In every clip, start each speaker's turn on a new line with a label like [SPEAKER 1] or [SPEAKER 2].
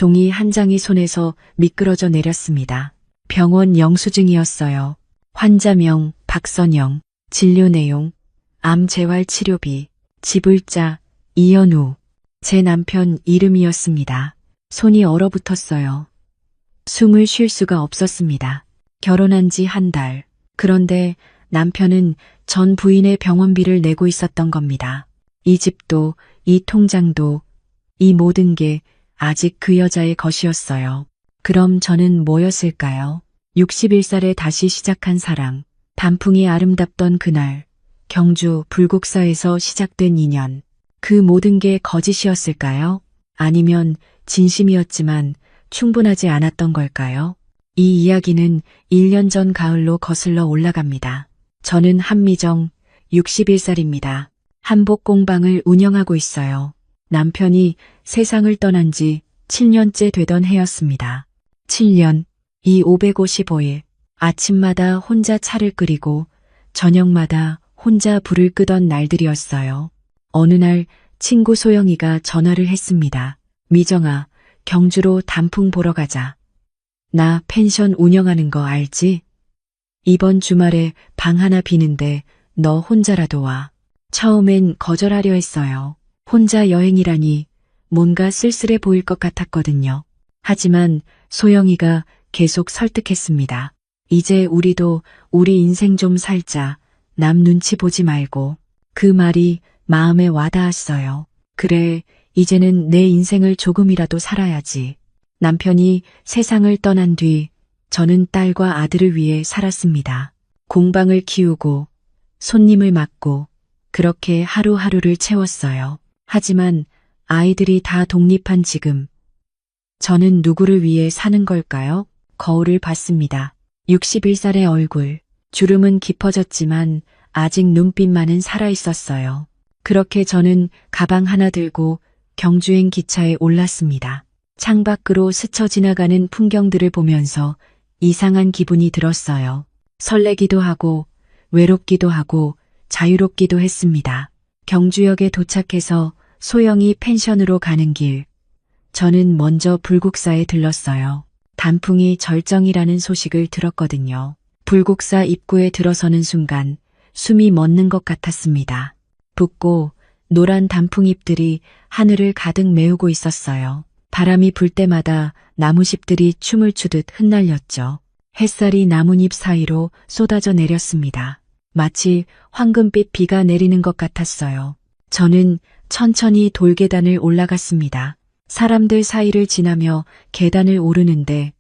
[SPEAKER 1] 종이 한 장이 손에서 미끄러져 내렸습니다. 병원 영수증이었어요. 환자명 박선영, 진료 내용, 암 재활 치료비, 지불자 이현우, 제 남편 이름이었습니다. 손이 얼어붙었어요. 숨을 쉴 수가 없었습니다. 결혼한 지 한 달. 그런데 남편은 전 부인의 병원비를 내고 있었던 겁니다. 이 집도, 이 통장도, 이 모든 게 아직 그 여자의 것이었어요. 그럼 저는 뭐였을까요? 61살에 다시 시작한 사랑, 단풍이 아름답던 그날, 경주 불국사에서 시작된 인연. 그 모든 게 거짓이었을까요? 아니면 진심이었지만 충분하지 않았던 걸까요? 이 이야기는 1년 전 가을로 거슬러 올라갑니다. 저는 한미정, 61살입니다. 한복 공방을 운영하고 있어요. 남편이 세상을 떠난 지 7년째 되던 해였습니다. 7년, 이 555일, 아침마다 혼자 차를 끓이고 저녁마다 혼자 불을 끄던 날들이었어요. 어느 날 친구 소영이가 전화를 했습니다. 미정아, 경주로 단풍 보러 가자. 나 펜션 운영하는 거 알지? 이번 주말에 방 하나 비는데 너 혼자라도 와. 처음엔 거절하려 했어요. 혼자 여행이라니 뭔가 쓸쓸해 보일 것 같았거든요. 하지만 소영이가 계속 설득했습니다. 이제 우리도 우리 인생 좀 살자. 남 눈치 보지 말고. 그 말이 마음에 와닿았어요. 그래, 이제는 내 인생을 조금이라도 살아야지. 남편이 세상을 떠난 뒤 저는 딸과 아들을 위해 살았습니다. 공방을 키우고 손님을 맡고 그렇게 하루하루를 채웠어요. 하지만 아이들이 다 독립한 지금 저는 누구를 위해 사는 걸까요? 거울을 봤습니다. 61살의 얼굴, 주름은 깊어졌지만 아직 눈빛만은 살아있었어요. 그렇게 저는 가방 하나 들고 경주행 기차에 올랐습니다. 창밖으로 스쳐 지나가는 풍경들을 보면서 이상한 기분이 들었어요. 설레기도 하고 외롭기도 하고 자유롭기도 했습니다. 경주역에 도착해서 소영이 펜션으로 가는 길, 저는 먼저 불국사에 들렀어요. 단풍이 절정이라는 소식을 들었거든요. 불국사 입구에 들어서는 순간 숨이 멎는 것 같았습니다. 붓고 노란 단풍잎들이 하늘을 가득 메우고 있었어요. 바람이 불 때마다 나무잎들이 춤을 추듯 흩날렸죠. 햇살이 나뭇잎 사이로 쏟아져 내렸습니다. 마치 황금빛 비가 내리는 것 같았어요. 저는 천천히 돌계단을 올라갔습니다. 사람들 사이를 지나며 계단을 오르는데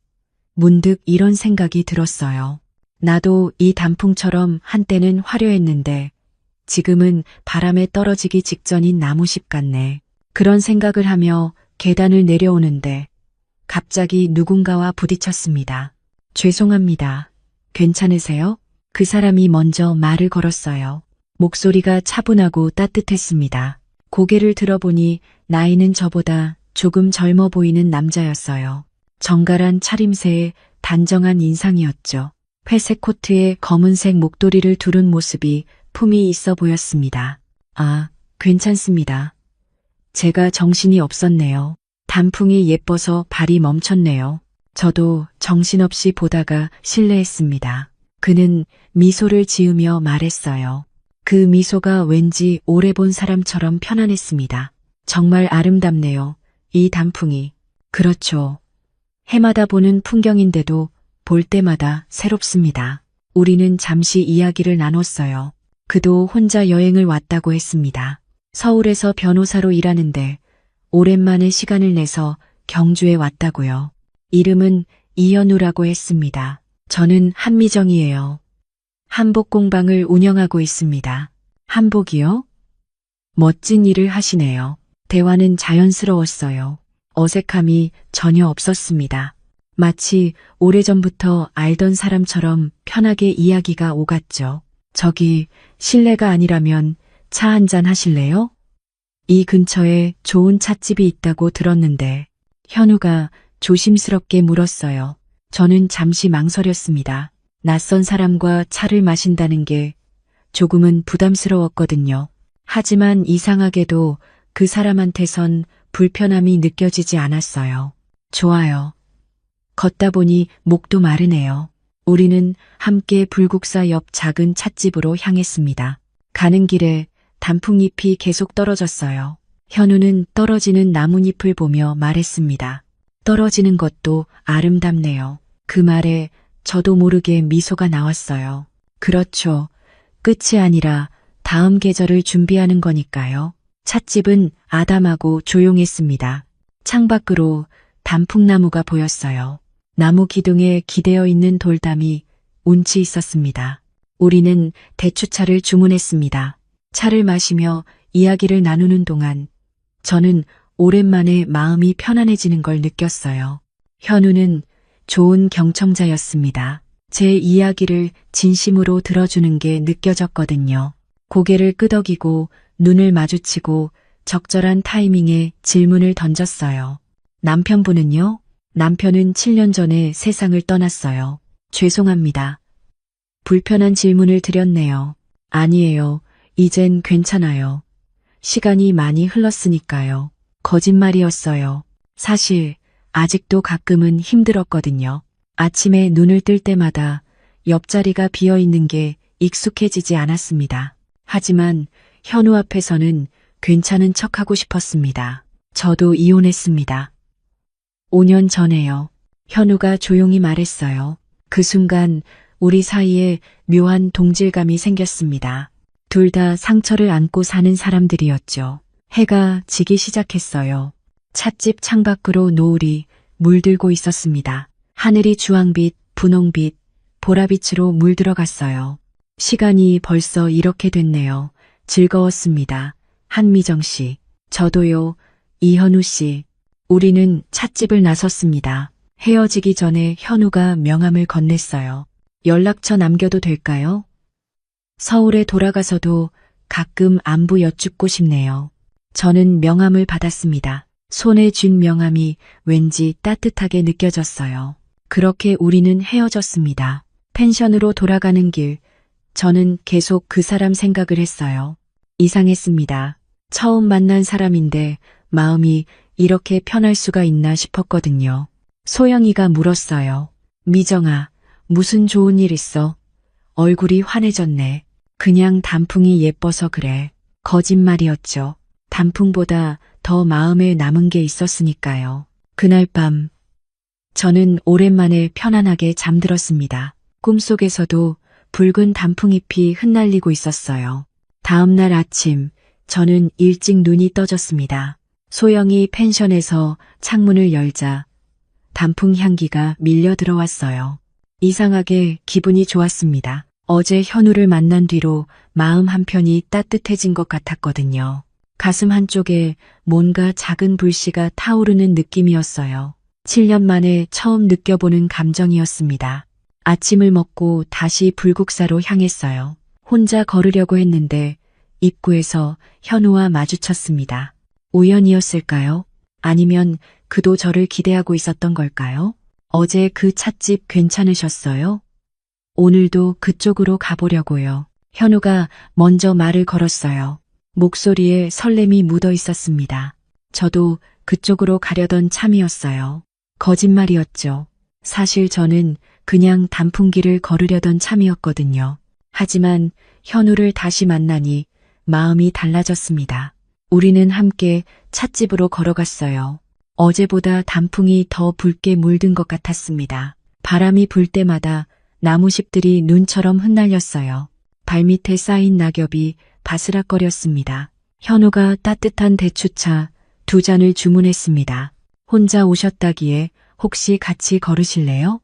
[SPEAKER 1] 문득 이런 생각이 들었어요. 나도 이 단풍처럼 한때는 화려했는데 지금은 바람에 떨어지기 직전인 나무잎 같네. 그런 생각을 하며 계단을 내려오는데 갑자기 누군가와 부딪혔습니다. 죄송합니다. 괜찮으세요? 그 사람이 먼저 말을 걸었어요. 목소리가 차분하고 따뜻했습니다. 고개를 들어보니 나이는 저보다 조금 젊어 보이는 남자였어요. 정갈한 차림새에 단정한 인상이었죠. 회색 코트에 검은색 목도리를 두른 모습이 품이 있어 보였습니다. 아, 괜찮습니다. 제가 정신이 없었네요. 단풍이 예뻐서 발이 멈췄네요. 저도 정신없이 보다가 실례했습니다. 그는 미소를 지으며 말했어요. 그 미소가 왠지 오래 본 사람처럼 편안했습니다. 정말 아름답네요. 이 단풍이. 그렇죠. 해마다 보는 풍경인데도 볼 때마다 새롭습니다. 우리는 잠시 이야기를 나눴어요. 그도 혼자 여행을 왔다고 했습니다. 서울에서 변호사로 일하는데 오랜만에 시간을 내서 경주에 왔다고요. 이름은 이현우라고 했습니다. 저는 한미정이에요. 한복 공방을 운영하고 있습니다. 한복이요? 멋진 일을 하시네요. 대화는 자연스러웠어요. 어색함이 전혀 없었습니다. 마치 오래전부터 알던 사람처럼 편하게 이야기가 오갔죠. 저기 실례가 아니라면 차 한잔 하실래요? 이 근처에 좋은 찻집이 있다고 들었는데 현우가 조심스럽게 물었어요. 저는 잠시 망설였습니다. 낯선 사람과 차를 마신다는 게 조금은 부담스러웠거든요. 하지만 이상하게도 그 사람한테선 불편함이 느껴지지 않았어요. 좋아요. 걷다 보니 목도 마르네요. 우리는 함께 불국사 옆 작은 찻집으로 향했습니다. 가는 길에 단풍잎이 계속 떨어졌어요. 현우는 떨어지는 나뭇잎을 보며 말했습니다. 떨어지는 것도 아름답네요. 그 말에 저도 모르게 미소가 나왔어요. 그렇죠. 끝이 아니라 다음 계절을 준비하는 거니까요. 찻집은 아담하고 조용했습니다. 창밖으로 단풍나무가 보였어요. 나무 기둥에 기대어 있는 돌담이 운치 있었습니다. 우리는 대추차를 주문했습니다. 차를 마시며 이야기를 나누는 동안 저는 오랜만에 마음이 편안해지는 걸 느꼈어요. 현우는 좋은 경청자였습니다. 제 이야기를 진심으로 들어주는 게 느껴졌거든요. 고개를 끄덕이고 눈을 마주치고 적절한 타이밍에 질문을 던졌어요. 남편분은요? 남편은 7년 전에 세상을 떠났어요. 죄송합니다. 불편한 질문을 드렸네요. 아니에요. 이젠 괜찮아요. 시간이 많이 흘렀으니까요. 거짓말이었어요. 사실 아직도 가끔은 힘들었거든요. 아침에 눈을 뜰 때마다 옆자리가 비어 있는 게 익숙해지지 않았습니다. 하지만 현우 앞에서는 괜찮은 척하고 싶었습니다. 저도 이혼했습니다. 5년 전에요. 현우가 조용히 말했어요. 그 순간 우리 사이에 묘한 동질감이 생겼습니다. 둘 다 상처를 안고 사는 사람들이었죠. 해가 지기 시작했어요. 찻집 창밖으로 노을이 물들고 있었습니다. 하늘이 주황빛, 분홍빛, 보라빛으로 물들어갔어요. 시간이 벌써 이렇게 됐네요. 즐거웠습니다. 한미정 씨. 저도요. 이현우 씨. 우리는 찻집을 나섰습니다. 헤어지기 전에 현우가 명함을 건넸어요. 연락처 남겨도 될까요? 서울에 돌아가서도 가끔 안부 여쭙고 싶네요. 저는 명함을 받았습니다. 손에 쥔 명함이 왠지 따뜻하게 느껴졌어요. 그렇게 우리는 헤어졌습니다. 펜션으로 돌아가는 길, 저는 계속 그 사람 생각을 했어요. 이상했습니다. 처음 만난 사람인데 마음이 이렇게 편할 수가 있나 싶었거든요. 소영이가 물었어요. 미정아, 무슨 좋은 일 있어? 얼굴이 환해졌네. 그냥 단풍이 예뻐서 그래. 거짓말이었죠. 단풍보다 더 마음에 남은 게 있었으니까요. 그날 밤, 저는 오랜만에 편안하게 잠들었습니다. 꿈속에서도 붉은 단풍잎이 흩날리고 있었어요. 다음 날 아침, 저는 일찍 눈이 떠졌습니다. 소영이 펜션에서 창문을 열자 단풍 향기가 밀려 들어왔어요. 이상하게 기분이 좋았습니다. 어제 현우를 만난 뒤로 마음 한편이 따뜻해진 것 같았거든요. 가슴 한쪽에 뭔가 작은 불씨가 타오르는 느낌이었어요. 7년 만에 처음 느껴보는 감정이었습니다. 아침을 먹고 다시 불국사로 향했어요. 혼자 걸으려고 했는데 입구에서 현우와 마주쳤습니다. 우연이었을까요? 아니면 그도 저를 기대하고 있었던 걸까요? 어제 그 찻집 괜찮으셨어요? 오늘도 그쪽으로 가보려고요. 현우가 먼저 말을 걸었어요. 목소리에 설렘이 묻어 있었습니다. 저도 그쪽으로 가려던 참이었어요. 거짓말이었죠. 사실 저는 그냥 단풍길을 걸으려던 참이었거든요. 하지만 현우를 다시 만나니 마음이 달라졌습니다. 우리는 함께 찻집으로 걸어갔어요. 어제보다 단풍이 더 붉게 물든 것 같았습니다. 바람이 불 때마다 나무잎들이 눈처럼 흩날렸어요. 발밑에 쌓인 낙엽이 바스락거렸습니다. 현우가 따뜻한 대추차 2잔을 주문했습니다. 혼자 오셨다기에 혹시 같이 걸으실래요?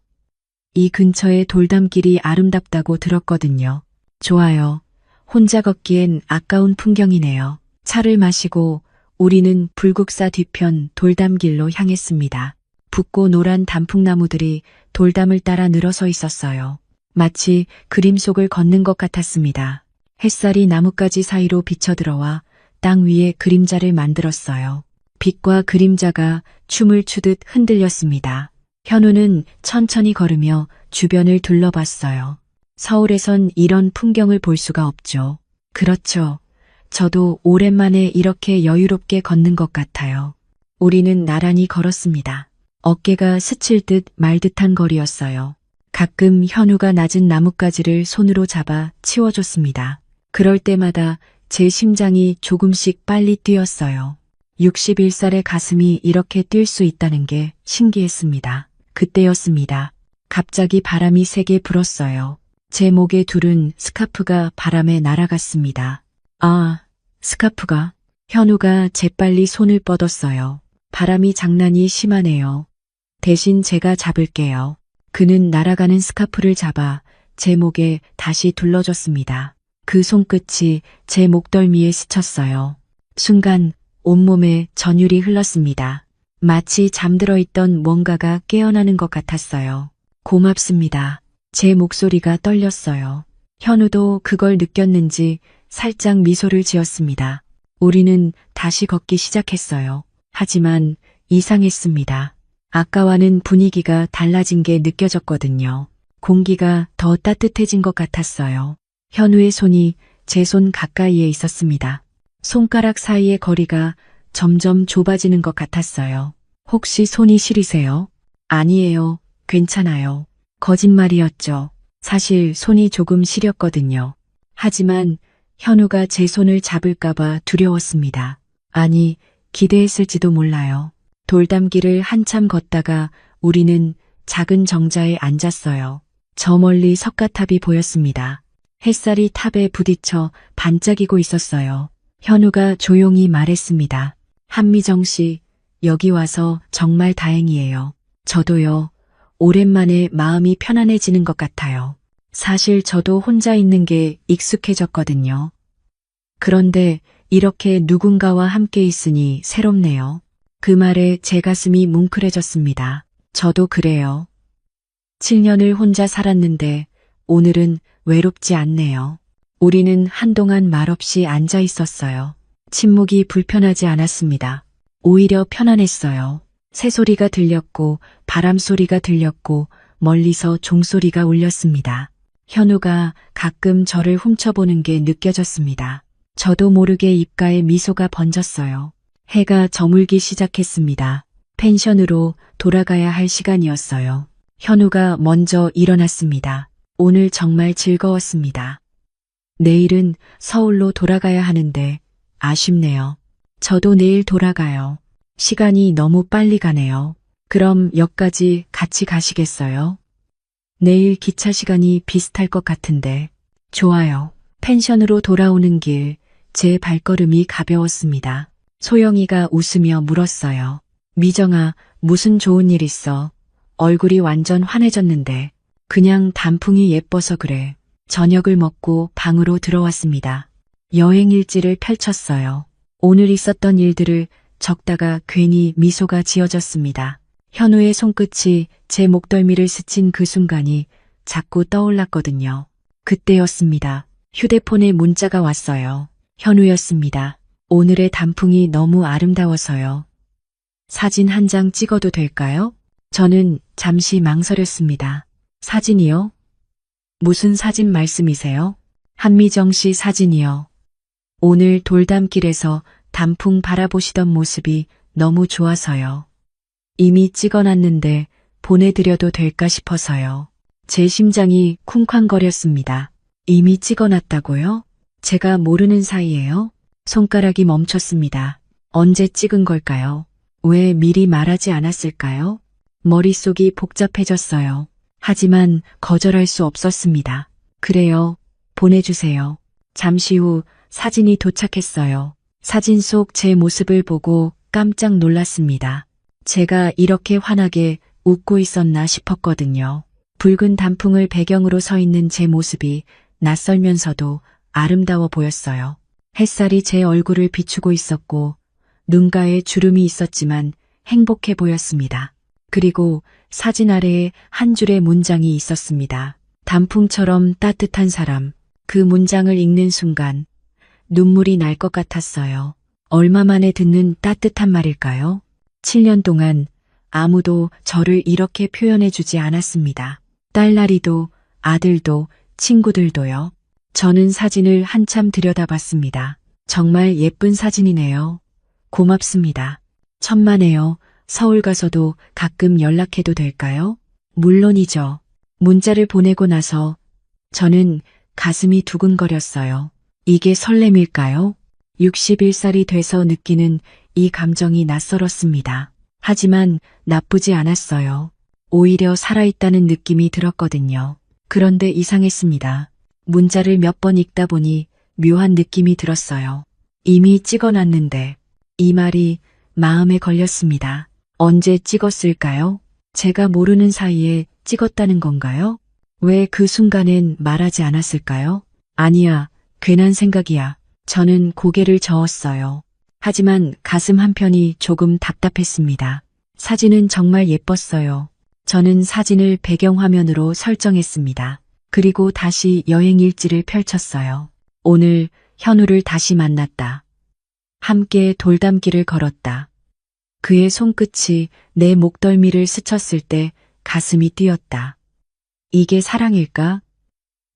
[SPEAKER 1] 이 근처에 돌담길이 아름답다고 들었거든요. 좋아요. 혼자 걷기엔 아까운 풍경이네요. 차를 마시고 우리는 불국사 뒤편 돌담길로 향했습니다. 붓고 노란 단풍나무들이 돌담을 따라 늘어서 있었어요. 마치 그림 속을 걷는 것 같았습니다. 햇살이 나뭇가지 사이로 비쳐들어와 땅 위에 그림자를 만들었어요. 빛과 그림자가 춤을 추듯 흔들렸습니다. 현우는 천천히 걸으며 주변을 둘러봤어요. 서울에선 이런 풍경을 볼 수가 없죠. 그렇죠. 저도 오랜만에 이렇게 여유롭게 걷는 것 같아요. 우리는 나란히 걸었습니다. 어깨가 스칠 듯 말 듯한 거리였어요. 가끔 현우가 낮은 나뭇가지를 손으로 잡아 치워줬습니다. 그럴 때마다 제 심장이 조금씩 빨리 뛰었어요. 61살의 가슴이 이렇게 뛸 수 있다는 게 신기했습니다. 그때였습니다. 갑자기 바람이 세게 불었어요. 제 목에 두른 스카프가 바람에 날아갔습니다. 아, 스카프가. 현우가 재빨리 손을 뻗었어요. 바람이 장난이 심하네요. 대신 제가 잡을게요. 그는 날아가는 스카프를 잡아 제 목에 다시 둘러줬습니다. 그 손끝이 제 목덜미에 스쳤어요. 순간 온몸에 전율이 흘렀습니다. 마치 잠들어 있던 뭔가가 깨어나는 것 같았어요. 고맙습니다. 제 목소리가 떨렸어요. 현우도 그걸 느꼈는지 살짝 미소를 지었습니다. 우리는 다시 걷기 시작했어요. 하지만 이상했습니다. 아까와는 분위기가 달라진 게 느껴졌거든요. 공기가 더 따뜻해진 것 같았어요. 현우의 손이 제 손 가까이에 있었습니다. 손가락 사이의 거리가 점점 좁아지는 것 같았어요. 혹시 손이 시리세요? 아니에요. 괜찮아요. 거짓말이었죠. 사실 손이 조금 시렸거든요. 하지만 현우가 제 손을 잡을까봐 두려웠습니다. 아니, 기대했을지도 몰라요. 돌담길을 한참 걷다가 우리는 작은 정자에 앉았어요. 저 멀리 석가탑이 보였습니다. 햇살이 탑에 부딪혀 반짝이고 있었어요. 현우가 조용히 말했습니다. 한미정 씨, 여기 와서 정말 다행이에요. 저도요. 오랜만에 마음이 편안해지는 것 같아요. 사실 저도 혼자 있는 게 익숙해졌거든요. 그런데 이렇게 누군가와 함께 있으니 새롭네요. 그 말에 제 가슴이 뭉클해졌습니다. 저도 그래요. 7년을 혼자 살았는데 오늘은 외롭지 않네요. 우리는 한동안 말없이 앉아 있었어요. 침묵이 불편하지 않았습니다. 오히려 편안했어요. 새소리가 들렸고 바람 소리가 들렸고 멀리서 종소리가 울렸습니다. 현우가 가끔 저를 훔쳐보는 게 느껴졌습니다. 저도 모르게 입가에 미소가 번졌어요. 해가 저물기 시작했습니다. 펜션으로 돌아가야 할 시간이었어요. 현우가 먼저 일어났습니다. 오늘 정말 즐거웠습니다. 내일은 서울로 돌아가야 하는데 아쉽네요. 저도 내일 돌아가요. 시간이 너무 빨리 가네요. 그럼 역까지 같이 가시겠어요? 내일 기차 시간이 비슷할 것 같은데. 좋아요. 펜션으로 돌아오는 길, 제 발걸음이 가벼웠습니다. 소영이가 웃으며 물었어요. 미정아, 무슨 좋은 일 있어? 얼굴이 완전 환해졌는데. 그냥 단풍이 예뻐서 그래. 저녁을 먹고 방으로 들어왔습니다. 여행 일지를 펼쳤어요. 오늘 있었던 일들을 적다가 괜히 미소가 지어졌습니다. 현우의 손끝이 제 목덜미를 스친 그 순간이 자꾸 떠올랐거든요. 그때였습니다. 휴대폰에 문자가 왔어요. 현우였습니다. 오늘의 단풍이 너무 아름다워서요. 사진 한 장 찍어도 될까요? 저는 잠시 망설였습니다. 사진이요? 무슨 사진 말씀이세요? 한미정 씨 사진이요. 오늘 돌담길에서 단풍 바라보시던 모습이 너무 좋아서요. 이미 찍어놨는데 보내드려도 될까 싶어서요. 제 심장이 쿵쾅거렸습니다. 이미 찍어놨다고요? 제가 모르는 사이에요? 손가락이 멈췄습니다. 언제 찍은 걸까요? 왜 미리 말하지 않았을까요? 머릿속이 복잡해졌어요. 하지만 거절할 수 없었습니다. 그래요. 보내주세요. 잠시 후 사진이 도착했어요. 사진 속 제 모습을 보고 깜짝 놀랐습니다. 제가 이렇게 환하게 웃고 있었나 싶었거든요. 붉은 단풍을 배경으로 서 있는 제 모습이 낯설면서도 아름다워 보였어요. 햇살이 제 얼굴을 비추고 있었고 눈가에 주름이 있었지만 행복해 보였습니다. 그리고 사진 아래에 한 줄의 문장이 있었습니다. 단풍처럼 따뜻한 사람. 그 문장을 읽는 순간 눈물이 날 것 같았어요. 얼마 만에 듣는 따뜻한 말일까요? 7년 동안 아무도 저를 이렇게 표현해 주지 않았습니다. 딸나리도, 아들도, 친구들도요. 저는 사진을 한참 들여다봤습니다. 정말 예쁜 사진이네요. 고맙습니다. 천만에요. 서울 가서도 가끔 연락해도 될까요? 물론이죠. 문자를 보내고 나서 저는 가슴이 두근거렸어요. 이게 설렘일까요? 61살이 돼서 느끼는 이 감정이 낯설었습니다. 하지만 나쁘지 않았어요. 오히려 살아있다는 느낌이 들었거든요. 그런데 이상했습니다. 문자를 몇 번 읽다 보니 묘한 느낌이 들었어요. 이미 찍어놨는데 이 말이 마음에 걸렸습니다. 언제 찍었을까요? 제가 모르는 사이에 찍었다는 건가요? 왜 그 순간엔 말하지 않았을까요? 아니야, 괜한 생각이야. 저는 고개를 저었어요. 하지만 가슴 한편이 조금 답답했습니다. 사진은 정말 예뻤어요. 저는 사진을 배경화면으로 설정했습니다. 그리고 다시 여행 일지를 펼쳤어요. 오늘 현우를 다시 만났다. 함께 돌담길을 걸었다. 그의 손끝이 내 목덜미를 스쳤을 때 가슴이 뛰었다. 이게 사랑일까?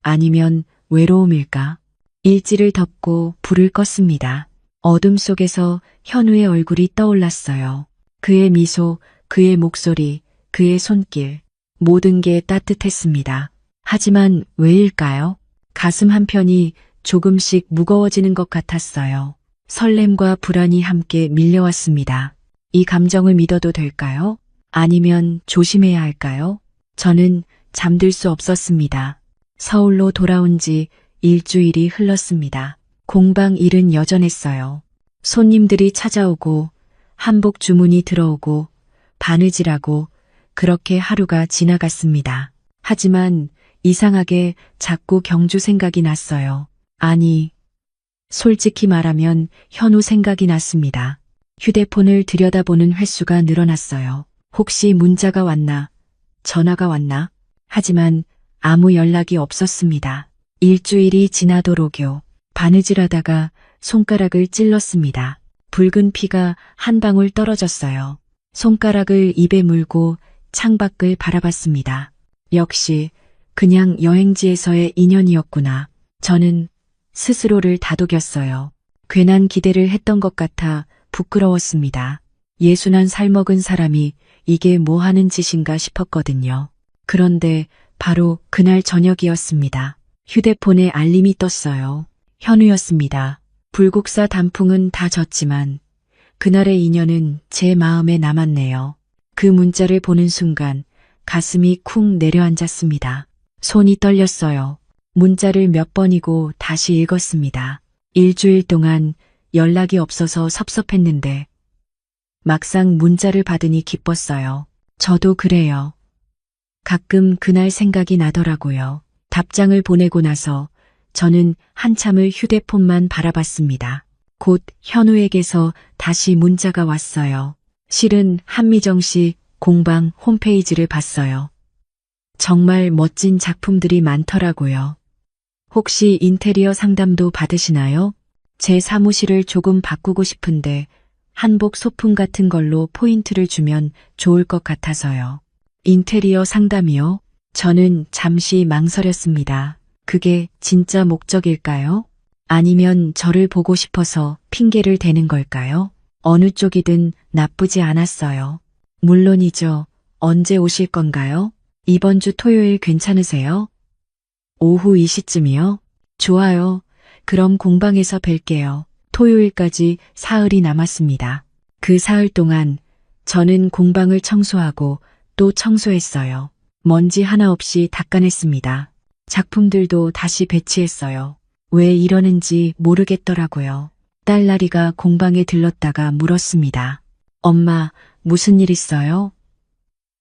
[SPEAKER 1] 아니면 외로움일까? 일지를 덮고 불을 껐습니다. 어둠 속에서 현우의 얼굴이 떠올랐어요. 그의 미소, 그의 목소리, 그의 손길, 모든 게 따뜻했습니다. 하지만 왜일까요? 가슴 한편이 조금씩 무거워지는 것 같았어요. 설렘과 불안이 함께 밀려왔습니다. 이 감정을 믿어도 될까요? 아니면 조심해야 할까요? 저는 잠들 수 없었습니다. 서울로 돌아온 지 일주일이 흘렀습니다. 공방 일은 여전했어요. 손님들이 찾아오고 한복 주문이 들어오고 바느질하고 그렇게 하루가 지나갔습니다. 하지만 이상하게 자꾸 경주 생각이 났어요. 아니, 솔직히 말하면 현우 생각이 났습니다. 휴대폰을 들여다보는 횟수가 늘어났어요. 혹시 문자가 왔나? 전화가 왔나? 하지만 아무 연락이 없었습니다. 일주일이 지나도록요. 바느질하다가 손가락을 찔렀습니다. 붉은 피가 한 방울 떨어졌어요. 손가락을 입에 물고 창밖을 바라봤습니다. 역시 그냥 여행지에서의 인연이었구나. 저는 스스로를 다독였어요. 괜한 기대를 했던 것 같아 부끄러웠습니다. 예순한 살먹은 사람이 이게 뭐 하는 짓인가 싶었거든요. 그런데 바로 그날 저녁이었습니다. 휴대폰에 알림이 떴어요. 현우였습니다. 불국사 단풍은 다 졌지만 그날의 인연은 제 마음에 남았네요. 그 문자를 보는 순간 가슴이 쿵 내려앉았습니다. 손이 떨렸어요. 문자를 몇 번이고 다시 읽었습니다. 일주일 동안 연락이 없어서 섭섭했는데 막상 문자를 받으니 기뻤어요. 저도 그래요. 가끔 그날 생각이 나더라고요. 답장을 보내고 나서 저는 한참을 휴대폰만 바라봤습니다. 곧 현우에게서 다시 문자가 왔어요. 실은 한미정 씨 공방 홈페이지를 봤어요. 정말 멋진 작품들이 많더라고요. 혹시 인테리어 상담도 받으시나요? 제 사무실을 조금 바꾸고 싶은데 한복 소품 같은 걸로 포인트를 주면 좋을 것 같아서요. 인테리어 상담이요? 저는 잠시 망설였습니다. 그게 진짜 목적일까요? 아니면 저를 보고 싶어서 핑계를 대는 걸까요? 어느 쪽이든 나쁘지 않았어요. 물론이죠. 언제 오실 건가요? 이번 주 토요일 괜찮으세요? 오후 2시쯤이요? 좋아요. 그럼 공방에서 뵐게요. 토요일까지 사흘이 남았습니다. 그 사흘 동안 저는 공방을 청소하고 또 청소했어요. 먼지 하나 없이 닦아냈습니다. 작품들도 다시 배치했어요. 왜 이러는지 모르겠더라고요. 딸나리가 공방에 들렀다가 물었습니다. 엄마, 무슨 일 있어요?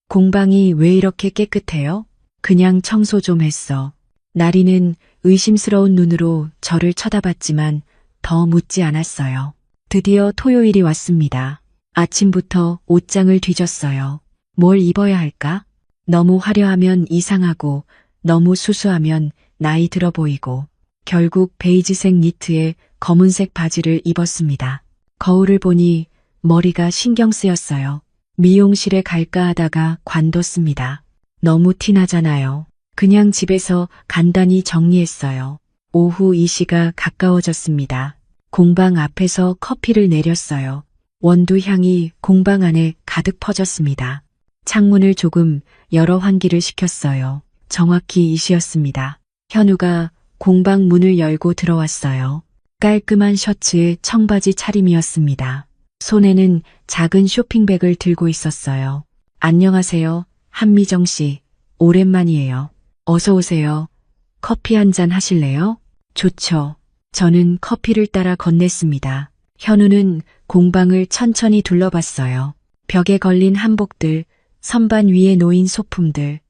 [SPEAKER 1] 공방이 왜 이렇게 깨끗해요? 그냥 청소 좀 했어. 나리는 의심스러운 눈으로 저를 쳐다봤지만 더 묻지 않았어요. 드디어 토요일이 왔습니다. 아침부터 옷장을 뒤졌어요. 뭘 입어야 할까? 너무 화려하면 이상하고 너무 수수하면 나이 들어 보이고 결국 베이지색 니트에 검은색 바지를 입었습니다. 거울을 보니 머리가 신경 쓰였어요. 미용실에 갈까 하다가 관뒀습니다. 너무 티나잖아요. 그냥 집에서 간단히 정리했어요. 오후 2시가 가까워졌습니다. 공방 앞에서 커피를 내렸어요. 원두 향이 공방 안에 가득 퍼졌습니다. 창문을 조금 열어 환기를 시켰어요. 정확히 이 시였습니다. 현우가 공방 문을 열고 들어왔어요. 깔끔한 셔츠에 청바지 차림이었습니다. 손에는 작은 쇼핑백을 들고 있었어요. 안녕하세요, 한미정 씨. 오랜만이에요. 어서 오세요. 커피 한 잔 하실래요? 좋죠. 저는 커피를 따라 건넸습니다. 현우는 공방을 천천히 둘러봤어요. 벽에 걸린 한복들, 선반 위에 놓인 소품들,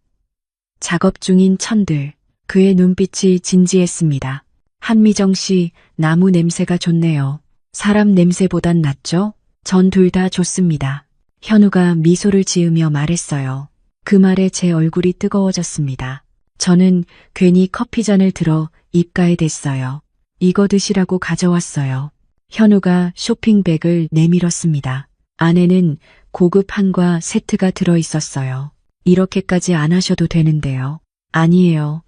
[SPEAKER 1] 작업 중인 천들. 그의 눈빛이 진지했습니다. 한미정 씨, 나무 냄새가 좋네요. 사람 냄새보단 낫죠? 전 둘 다 좋습니다. 현우가 미소를 지으며 말했어요. 그 말에 제 얼굴이 뜨거워졌습니다. 저는 괜히 커피잔을 들어 입가에 댔어요. 이거 드시라고 가져왔어요. 현우가 쇼핑백을 내밀었습니다. 안에는 고급 한과 세트가 들어 있었어요. 이렇게까지 안 하셔도 되는데요. 아니에요.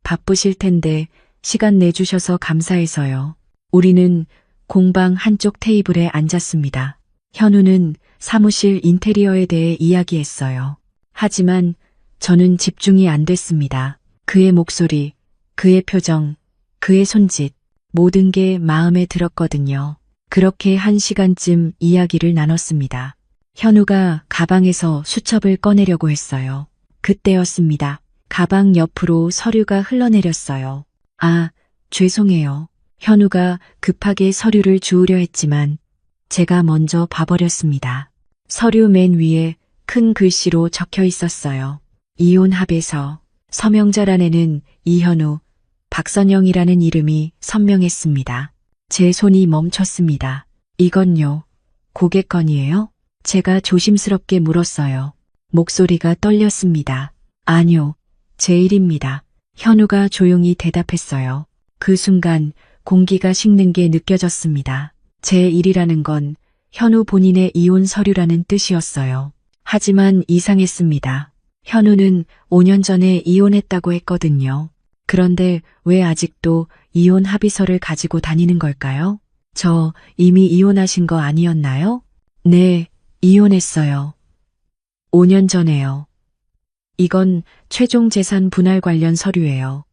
[SPEAKER 1] 바쁘실 텐데 시간 내주셔서 감사해서요. 우리는 공방 한쪽 테이블에 앉았습니다. 현우는 사무실 인테리어에 대해 이야기했어요. 하지만 저는 집중이 안 됐습니다. 그의 목소리, 그의 표정, 그의 손짓, 모든 게 마음에 들었거든요. 그렇게 1시간쯤 이야기를 나눴습니다. 현우가 가방에서 수첩을 꺼내려고 했어요. 그때였습니다. 가방 옆으로 서류가 흘러내렸어요. 아, 죄송해요. 현우가 급하게 서류를 주우려 했지만 제가 먼저 봐버렸습니다. 서류 맨 위에 큰 글씨로 적혀 있었어요. 이혼 합의서. 서명자란에는 이현우, 박선영이라는 이름이 선명했습니다. 제 손이 멈췄습니다. 이건요, 고객 건이에요? 제가 조심스럽게 물었어요. 목소리가 떨렸습니다. 아니요, 제 일입니다. 현우가 조용히 대답했어요. 그 순간 공기가 식는 게 느껴졌습니다. 제 일이라는 건 현우 본인의 이혼 서류라는 뜻이었어요. 하지만 이상했습니다. 현우는 5년 전에 이혼했다고 했거든요. 그런데 왜 아직도 이혼 합의서를 가지고 다니는 걸까요? 저 이미 이혼하신 거 아니었나요? 네, 이혼했어요. 5년 전에요. 이건 최종 재산 분할 관련 서류예요.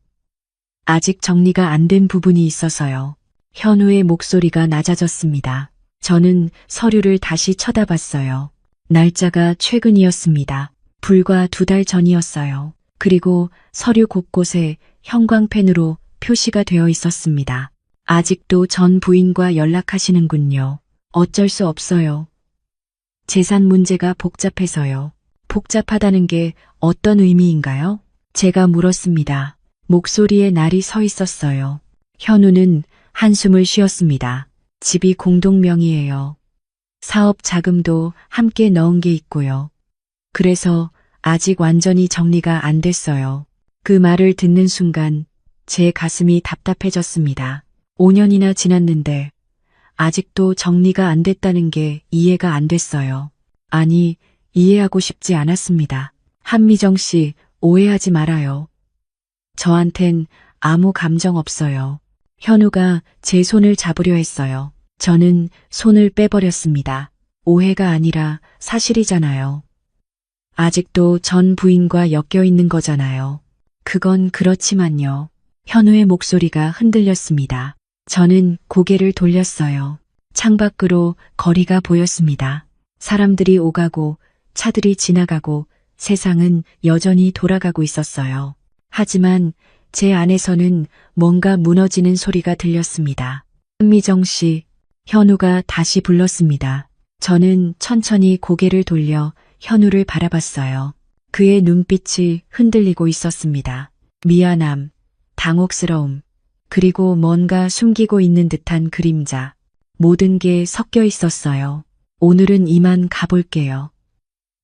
[SPEAKER 1] 아직 정리가 안 된 부분이 있어서요. 현우의 목소리가 낮아졌습니다. 저는 서류를 다시 쳐다봤어요. 날짜가 최근이었습니다. 불과 2달 전이었어요. 그리고 서류 곳곳에 형광펜으로 표시가 되어 있었습니다. 아직도 전 부인과 연락하시는군요. 어쩔 수 없어요. 재산 문제가 복잡해서요. 복잡하다는 게 어떤 의미인가요? 제가 물었습니다. 목소리에 날이 서 있었어요. 현우는 한숨을 쉬었습니다. 집이 공동명의예요. 사업 자금도 함께 넣은 게 있고요. 그래서 아직 완전히 정리가 안 됐어요. 그 말을 듣는 순간 제 가슴이 답답해졌습니다. 5년이나 지났는데 아직도 정리가 안 됐다는 게 이해가 안 됐어요. 아니, 이해하고 싶지 않았습니다. 한미정 씨, 오해하지 말아요. 저한텐 아무 감정 없어요. 현우가 제 손을 잡으려 했어요. 저는 손을 빼버렸습니다. 오해가 아니라 사실이잖아요. 아직도 전 부인과 엮여 있는 거잖아요. 그건 그렇지만요. 현우의 목소리가 흔들렸습니다. 저는 고개를 돌렸어요. 창밖으로 거리가 보였습니다. 사람들이 오가고 차들이 지나가고 세상은 여전히 돌아가고 있었어요. 하지만 제 안에서는 뭔가 무너지는 소리가 들렸습니다. 한미정 씨, 현우가 다시 불렀습니다. 저는 천천히 고개를 돌려 현우를 바라봤어요. 그의 눈빛이 흔들리고 있었습니다. 미안함, 당혹스러움, 그리고 뭔가 숨기고 있는 듯한 그림자. 모든 게 섞여 있었어요. 오늘은 이만 가볼게요.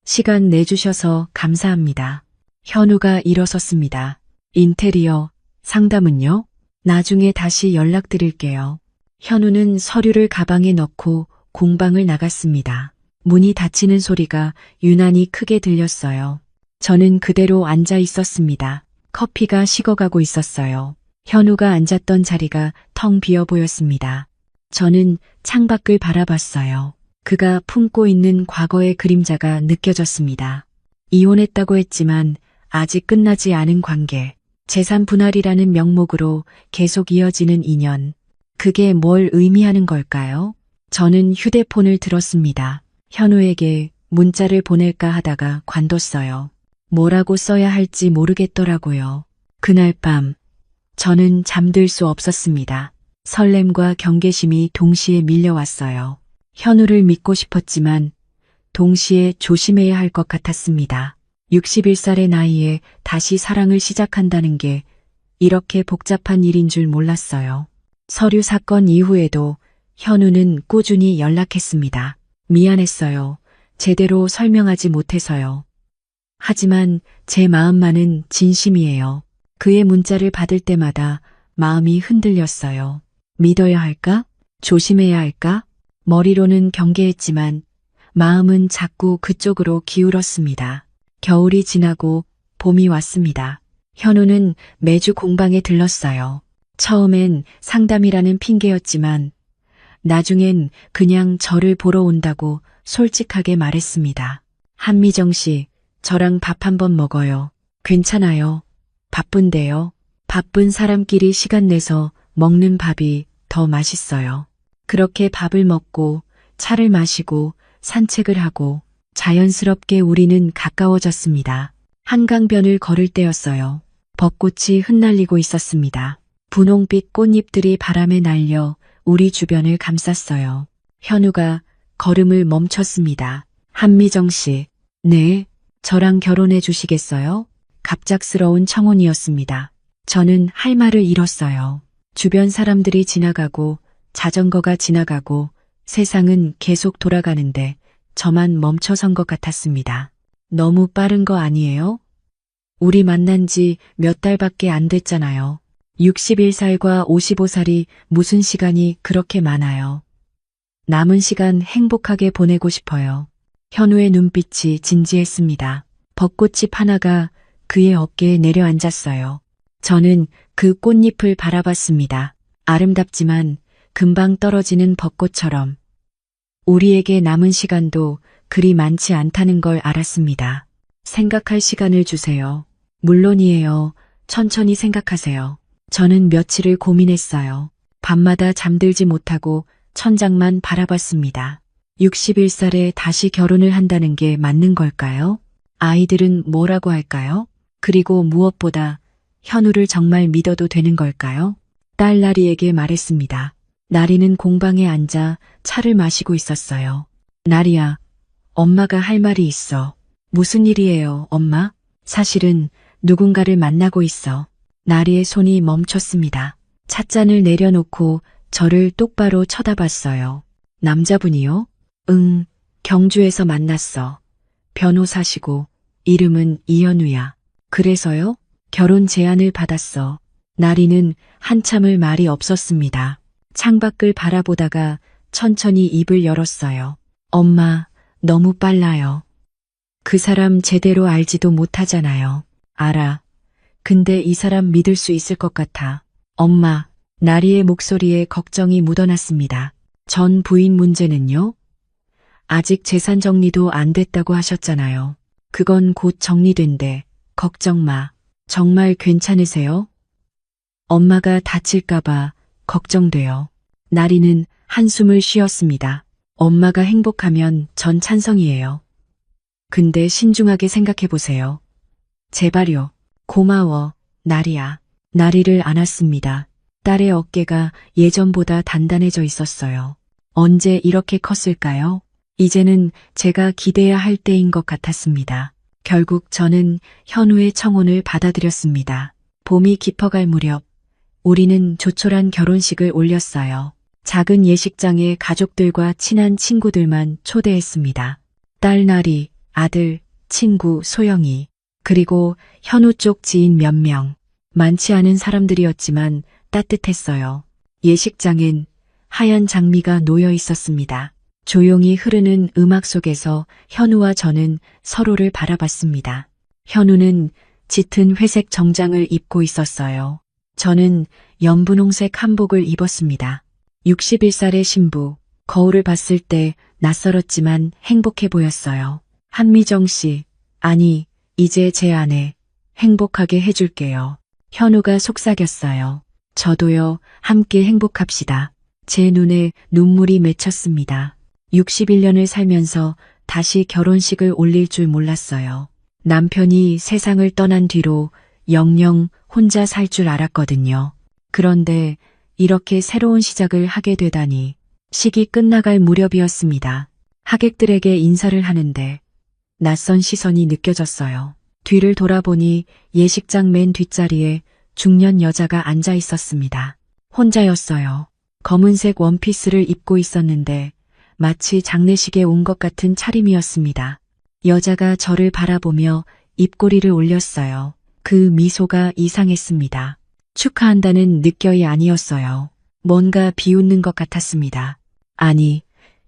[SPEAKER 1] 시간 내주셔서 감사합니다. 현우가 일어섰습니다. 인테리어, 상담은요? 나중에 다시 연락드릴게요. 현우는 서류를 가방에 넣고 공방을 나갔습니다. 문이 닫히는 소리가 유난히 크게 들렸어요. 저는 그대로 앉아 있었습니다. 커피가 식어가고 있었어요. 현우가 앉았던 자리가 텅 비어 보였습니다. 저는 창밖을 바라봤어요. 그가 품고 있는 과거의 그림자가 느껴졌습니다. 이혼했다고 했지만 아직 끝나지 않은 관계, 재산 분할이라는 명목으로 계속 이어지는 인연. 그게 뭘 의미하는 걸까요? 저는 휴대폰을 들었습니다. 현우에게 문자를 보낼까 하다가 관뒀어요. 뭐라고 써야 할지 모르겠더라고요. 그날 밤, 저는 잠들 수 없었습니다. 설렘과 경계심이 동시에 밀려왔어요. 현우를 믿고 싶었지만 동시에 조심해야 할 것 같았습니다. 61살의 나이에 다시 사랑을 시작한다는 게 이렇게 복잡한 일인 줄 몰랐어요. 서류 사건 이후에도 현우는 꾸준히 연락했습니다. 미안했어요. 제대로 설명하지 못해서요. 하지만 제 마음만은 진심이에요. 그의 문자를 받을 때마다 마음이 흔들렸어요. 믿어야 할까? 조심해야 할까? 머리로는 경계했지만 마음은 자꾸 그쪽으로 기울었습니다. 겨울이 지나고 봄이 왔습니다. 현우는 매주 공방에 들렀어요. 처음엔 상담이라는 핑계였지만 나중엔 그냥 저를 보러 온다고 솔직하게 말했습니다. 한미정 씨, 저랑 밥 한번 먹어요. 괜찮아요. 바쁜데요. 바쁜 사람끼리 시간 내서 먹는 밥이 더 맛있어요. 그렇게 밥을 먹고 차를 마시고 산책을 하고 자연스럽게 우리는 가까워졌습니다. 한강변을 걸을 때였어요. 벚꽃이 흩날리고 있었습니다. 분홍빛 꽃잎들이 바람에 날려 우리 주변을 감쌌어요. 현우가 걸음을 멈췄습니다. 한미정 씨, 네, 저랑 결혼해 주시겠어요? 갑작스러운 청혼이었습니다. 저는 할 말을 잃었어요. 주변 사람들이 지나가고 자전거가 지나가고 세상은 계속 돌아가는데 저만 멈춰선 것 같았습니다. 너무 빠른 거 아니에요? 우리 만난 지 몇 달밖에 안 됐잖아요. 61살과 55살이 무슨 시간이 그렇게 많아요. 남은 시간 행복하게 보내고 싶어요. 현우의 눈빛이 진지했습니다. 벚꽃잎 하나가 그의 어깨에 내려앉았어요. 저는 그 꽃잎을 바라봤습니다. 아름답지만 금방 떨어지는 벚꽃처럼 우리에게 남은 시간도 그리 많지 않다는 걸 알았습니다. 생각할 시간을 주세요. 물론이에요. 천천히 생각하세요. 저는 며칠을 고민했어요. 밤마다 잠들지 못하고 천장만 바라봤습니다. 61살에 다시 결혼을 한다는 게 맞는 걸까요? 아이들은 뭐라고 할까요? 그리고 무엇보다 현우를 정말 믿어도 되는 걸까요? 딸 나리에게 말했습니다. 나리는 공방에 앉아 차를 마시고 있었어요. 나리야, 엄마가 할 말이 있어. 무슨 일이에요, 엄마? 사실은 누군가를 만나고 있어. 나리의 손이 멈췄습니다. 찻잔을 내려놓고 저를 똑바로 쳐다봤어요. 남자분이요? 응, 경주에서 만났어. 변호사시고 이름은 이현우야. 그래서요? 결혼 제안을 받았어. 나리는 한참을 말이 없었습니다. 창밖을 바라보다가 천천히 입을 열었어요. 엄마, 너무 빨라요. 그 사람 제대로 알지도 못하잖아요. 알아. 근데 이 사람 믿을 수 있을 것 같아. 엄마, 나리의 목소리에 걱정이 묻어났습니다. 전 부인 문제는요? 아직 재산 정리도 안 됐다고 하셨잖아요. 그건 곧 정리된대. 걱정 마. 정말 괜찮으세요? 엄마가 다칠까봐 걱정돼요. 나리는 한숨을 쉬었습니다. 엄마가 행복하면 전 찬성이에요. 근데 신중하게 생각해보세요. 제발요. 고마워, 나리야. 나리를 안았습니다. 딸의 어깨가 예전보다 단단해져 있었어요. 언제 이렇게 컸을까요? 이제는 제가 기대야 할 때인 것 같았습니다. 결국 저는 현우의 청혼을 받아들였습니다. 봄이 깊어갈 무렵 우리는 조촐한 결혼식을 올렸어요. 작은 예식장에 가족들과 친한 친구들만 초대했습니다. 딸 나리, 아들, 친구 소영이, 그리고 현우 쪽 지인 몇 명. 많지 않은 사람들이었지만 따뜻했어요. 예식장엔 하얀 장미가 놓여 있었습니다. 조용히 흐르는 음악 속에서 현우와 저는 서로를 바라봤습니다. 현우는 짙은 회색 정장을 입고 있었어요. 저는 연분홍색 한복을 입었습니다. 61살의 신부, 거울을 봤을 때 낯설었지만 행복해 보였어요. 한미정 씨, 아니, 이제 제 아내 행복하게 해줄게요. 현우가 속삭였어요. 저도요, 함께 행복합시다. 제 눈에 눈물이 맺혔습니다. 61년을 살면서 다시 결혼식을 올릴 줄 몰랐어요. 남편이 세상을 떠난 뒤로 영영 혼자 살 줄 알았거든요. 그런데 이렇게 새로운 시작을 하게 되다니 식이 끝나갈 무렵이었습니다. 하객들에게 인사를 하는데 낯선 시선이 느껴졌어요. 뒤를 돌아보니 예식장 맨 뒷자리에 중년 여자가 앉아 있었습니다. 혼자였어요. 검은색 원피스를 입고 있었는데 마치 장례식에 온 것 같은 차림이었습니다. 여자가 저를 바라보며 입꼬리를 올렸어요. 그 미소가 이상했습니다. 축하한다는 느껴이 아니었어요. 뭔가 비웃는 것 같았습니다. 아니,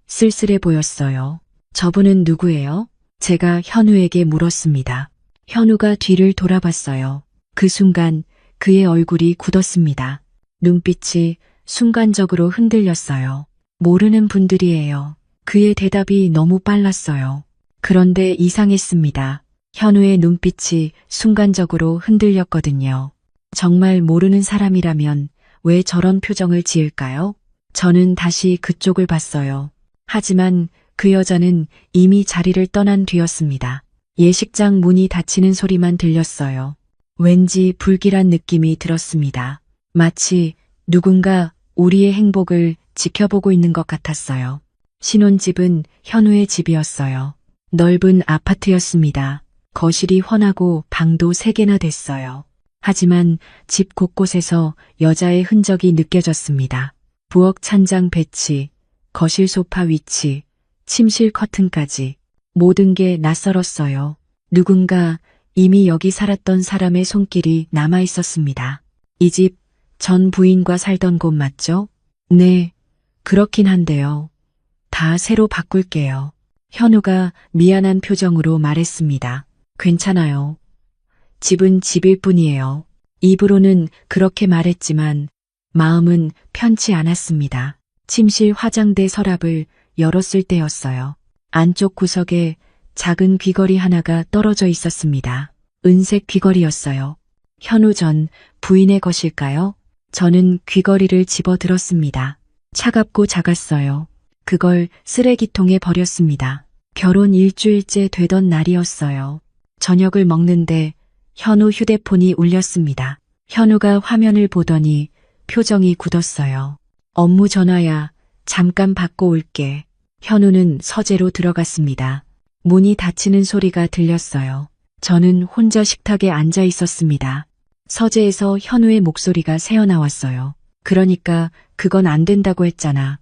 [SPEAKER 1] 쓸쓸해 보였어요. 저분은 누구예요? 제가 현우에게 물었습니다. 현우가 뒤를 돌아봤어요. 그 순간 그의 얼굴이 굳었습니다. 눈빛이 순간적으로 흔들렸어요. 모르는 분들이에요. 그의 대답이 너무 빨랐어요. 그런데 이상했습니다. 현우의 눈빛이 순간적으로 흔들렸거든요. 정말 모르는 사람이라면 왜 저런 표정을 지을까요? 저는 다시 그쪽을 봤어요. 하지만 그 여자는 이미 자리를 떠난 뒤였습니다. 예식장 문이 닫히는 소리만 들렸어요. 왠지 불길한 느낌이 들었습니다. 마치 누군가 우리의 행복을 지켜보고 있는 것 같았어요. 신혼집은 현우의 집이었어요. 넓은 아파트였습니다. 거실이 훤하고 방도 3개나 됐어요. 하지만 집 곳곳에서 여자의 흔적이 느껴졌습니다. 부엌 찬장 배치, 거실 소파 위치, 침실 커튼까지 모든 게 낯설었어요. 누군가 이미 여기 살았던 사람의 손길이 남아 있었습니다. 이 집 전 부인과 살던 곳 맞죠? 네, 그렇긴 한데요. 다 새로 바꿀게요. 현우가 미안한 표정으로 말했습니다. 괜찮아요. 집은 집일 뿐이에요. 입으로는 그렇게 말했지만 마음은 편치 않았습니다. 침실 화장대 서랍을 열었을 때였어요. 안쪽 구석에 작은 귀걸이 하나가 떨어져 있었습니다. 은색 귀걸이였어요. 현우 전 부인의 것일까요? 저는 귀걸이를 집어들었습니다. 차갑고 작았어요. 그걸 쓰레기통에 버렸습니다. 결혼 일주일째 되던 날이었어요. 저녁을 먹는데 현우 휴대폰이 울렸습니다. 현우가 화면을 보더니 표정이 굳었어요. 업무 전화야. 잠깐 받고 올게. 현우는 서재로 들어갔습니다. 문이 닫히는 소리가 들렸어요. 저는 혼자 식탁에 앉아 있었습니다. 서재에서 현우의 목소리가 새어나왔어요. 그러니까 그건 안 된다고 했잖아.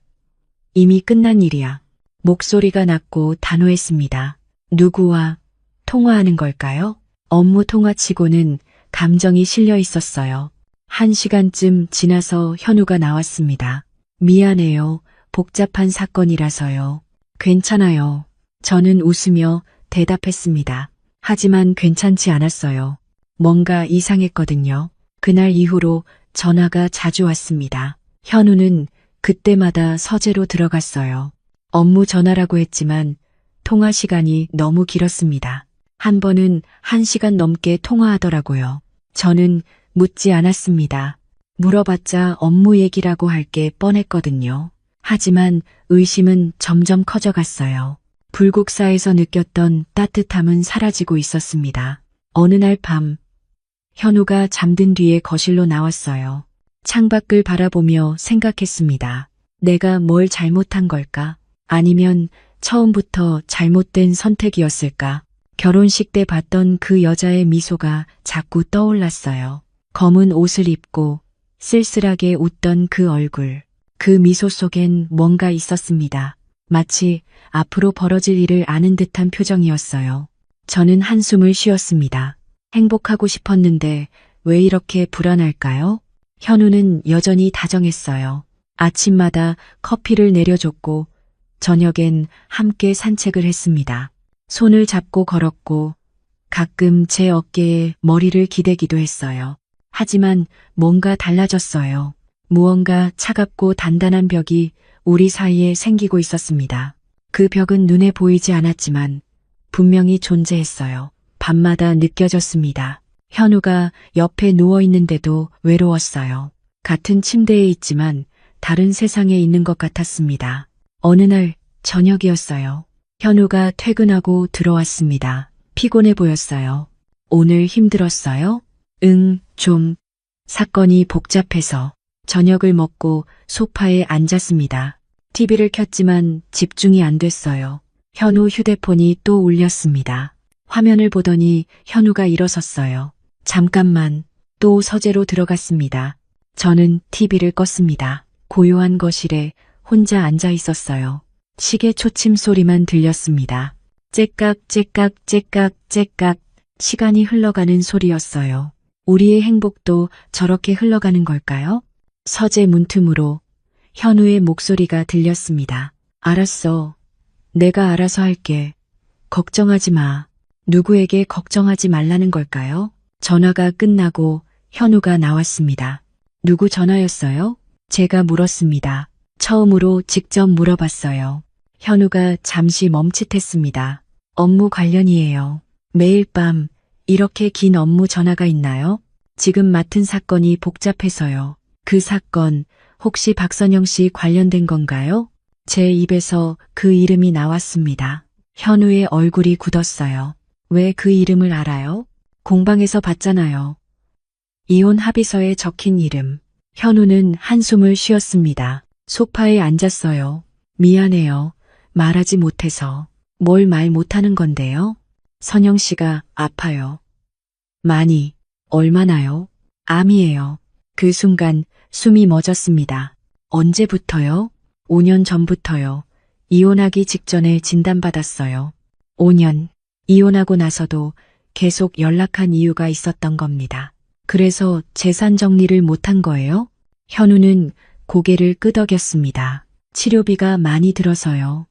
[SPEAKER 1] 이미 끝난 일이야. 목소리가 낮고 단호했습니다. 누구와 통화하는 걸까요? 업무 통화치고는 감정이 실려 있었어요. 1시간쯤 지나서 현우가 나왔습니다. 미안해요. 복잡한 사건이라서요. 괜찮아요. 저는 웃으며 대답했습니다. 하지만 괜찮지 않았어요. 뭔가 이상했거든요. 그날 이후로 전화가 자주 왔습니다. 현우는 그때마다 서재로 들어갔어요. 업무 전화라고 했지만 통화 시간이 너무 길었습니다. 한 번은 1시간 넘게 통화하더라고요. 저는 묻지 않았습니다. 물어봤자 업무 얘기라고 할 게 뻔했거든요. 하지만 의심은 점점 커져갔어요. 불국사에서 느꼈던 따뜻함은 사라지고 있었습니다. 어느 날 밤, 현우가 잠든 뒤에 거실로 나왔어요. 창밖을 바라보며 생각했습니다. 내가 뭘 잘못한 걸까? 아니면 처음부터 잘못된 선택이었을까? 결혼식 때 봤던 그 여자의 미소가 자꾸 떠올랐어요. 검은 옷을 입고 쓸쓸하게 웃던 그 얼굴. 그 미소 속엔 뭔가 있었습니다. 마치 앞으로 벌어질 일을 아는 듯한 표정이었어요. 저는 한숨을 쉬었습니다. 행복하고 싶었는데 왜 이렇게 불안할까요? 현우는 여전히 다정했어요. 아침마다 커피를 내려줬고 저녁엔 함께 산책을 했습니다. 손을 잡고 걸었고 가끔 제 어깨에 머리를 기대기도 했어요. 하지만 뭔가 달라졌어요. 무언가 차갑고 단단한 벽이 우리 사이에 생기고 있었습니다. 그 벽은 눈에 보이지 않았지만 분명히 존재했어요. 밤마다 느껴졌습니다. 현우가 옆에 누워 있는데도 외로웠어요. 같은 침대에 있지만 다른 세상에 있는 것 같았습니다. 어느 날 저녁이었어요. 현우가 퇴근하고 들어왔습니다. 피곤해 보였어요. 오늘 힘들었어요? 응, 좀. 사건이 복잡해서. 저녁을 먹고 소파에 앉았습니다. TV를 켰지만 집중이 안 됐어요. 현우 휴대폰이 또 울렸습니다. 화면을 보더니 현우가 일어섰어요. 잠깐만. 또 서재로 들어갔습니다. 저는 TV를 껐습니다. 고요한 거실에 혼자 앉아 있었어요. 시계 초침 소리만 들렸습니다. 째깍 째깍 째깍 째깍 시간이 흘러가는 소리였어요. 우리의 행복도 저렇게 흘러가는 걸까요? 서재 문틈으로 현우의 목소리가 들렸습니다. 알았어. 내가 알아서 할게. 걱정하지 마. 누구에게 걱정하지 말라는 걸까요? 전화가 끝나고 현우가 나왔습니다. 누구 전화였어요? 제가 물었습니다. 처음으로 직접 물어봤어요. 현우가 잠시 멈칫했습니다. 업무 관련이에요. 매일 밤 이렇게 긴 업무 전화가 있나요? 지금 맡은 사건이 복잡해서요. 그 사건 혹시 박선영 씨 관련된 건가요? 제 입에서 그 이름이 나왔습니다. 현우의 얼굴이 굳었어요. 왜 그 이름을 알아요? 공방에서 봤잖아요. 이혼 합의서에 적힌 이름. 현우는 한숨을 쉬었습니다. 소파에 앉았어요. 미안해요. 말하지 못해서. 뭘 말 못하는 건데요? 선영 씨가 아파요. 많이. 얼마나요? 암이에요. 그 순간 숨이 멎었습니다. 언제부터요? 5년 전부터요. 이혼하기 직전에 진단받았어요. 5년. 이혼하고 나서도 계속 연락한 이유가 있었던 겁니다. 그래서 재산 정리를 못한 거예요? 현우는 고개를 끄덕였습니다. 치료비가 많이 들어서요.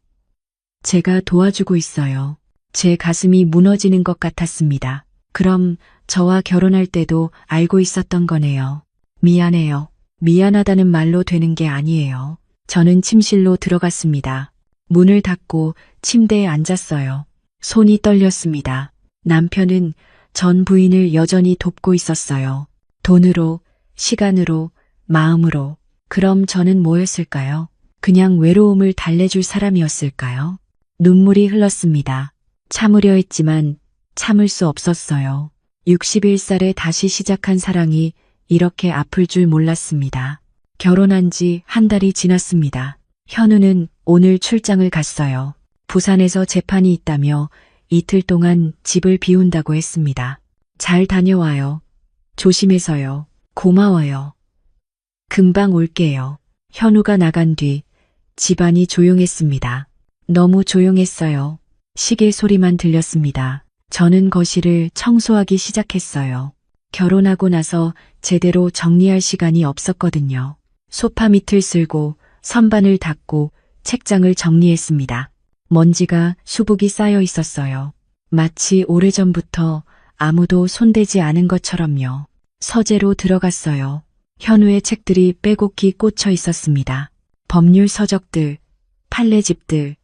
[SPEAKER 1] 제가 도와주고 있어요. 제 가슴이 무너지는 것 같았습니다. 그럼 저와 결혼할 때도 알고 있었던 거네요. 미안해요. 미안하다는 말로 되는 게 아니에요. 저는 침실로 들어갔습니다. 문을 닫고 침대에 앉았어요. 손이 떨렸습니다. 남편은 전 부인을 여전히 돕고 있었어요. 돈으로, 시간으로, 마음으로. 그럼 저는 뭐였을까요? 그냥 외로움을 달래줄 사람이었을까요? 눈물이 흘렀습니다. 참으려 했지만 참을 수 없었어요. 61살에 다시 시작한 사랑이 이렇게 아플 줄 몰랐습니다. 결혼한 지 한 달이 지났습니다. 현우는 오늘 출장을 갔어요. 부산에서 재판이 있다며 이틀 동안 집을 비운다고 했습니다. 잘 다녀와요. 조심해서요. 고마워요. 금방 올게요. 현우가 나간 뒤 집안이 조용했습니다. 너무 조용했어요. 시계 소리만 들렸습니다. 저는 거실을 청소하기 시작했어요. 결혼하고 나서 제대로 정리할 시간이 없었거든요. 소파 밑을 쓸고 선반을 닦고 책장을 정리했습니다. 먼지가 수북이 쌓여 있었어요. 마치 오래전부터 아무도 손대지 않은 것처럼요. 서재로 들어갔어요. 현우의 책들이 빼곡히 꽂혀 있었습니다. 법률 서적들, 판례집들,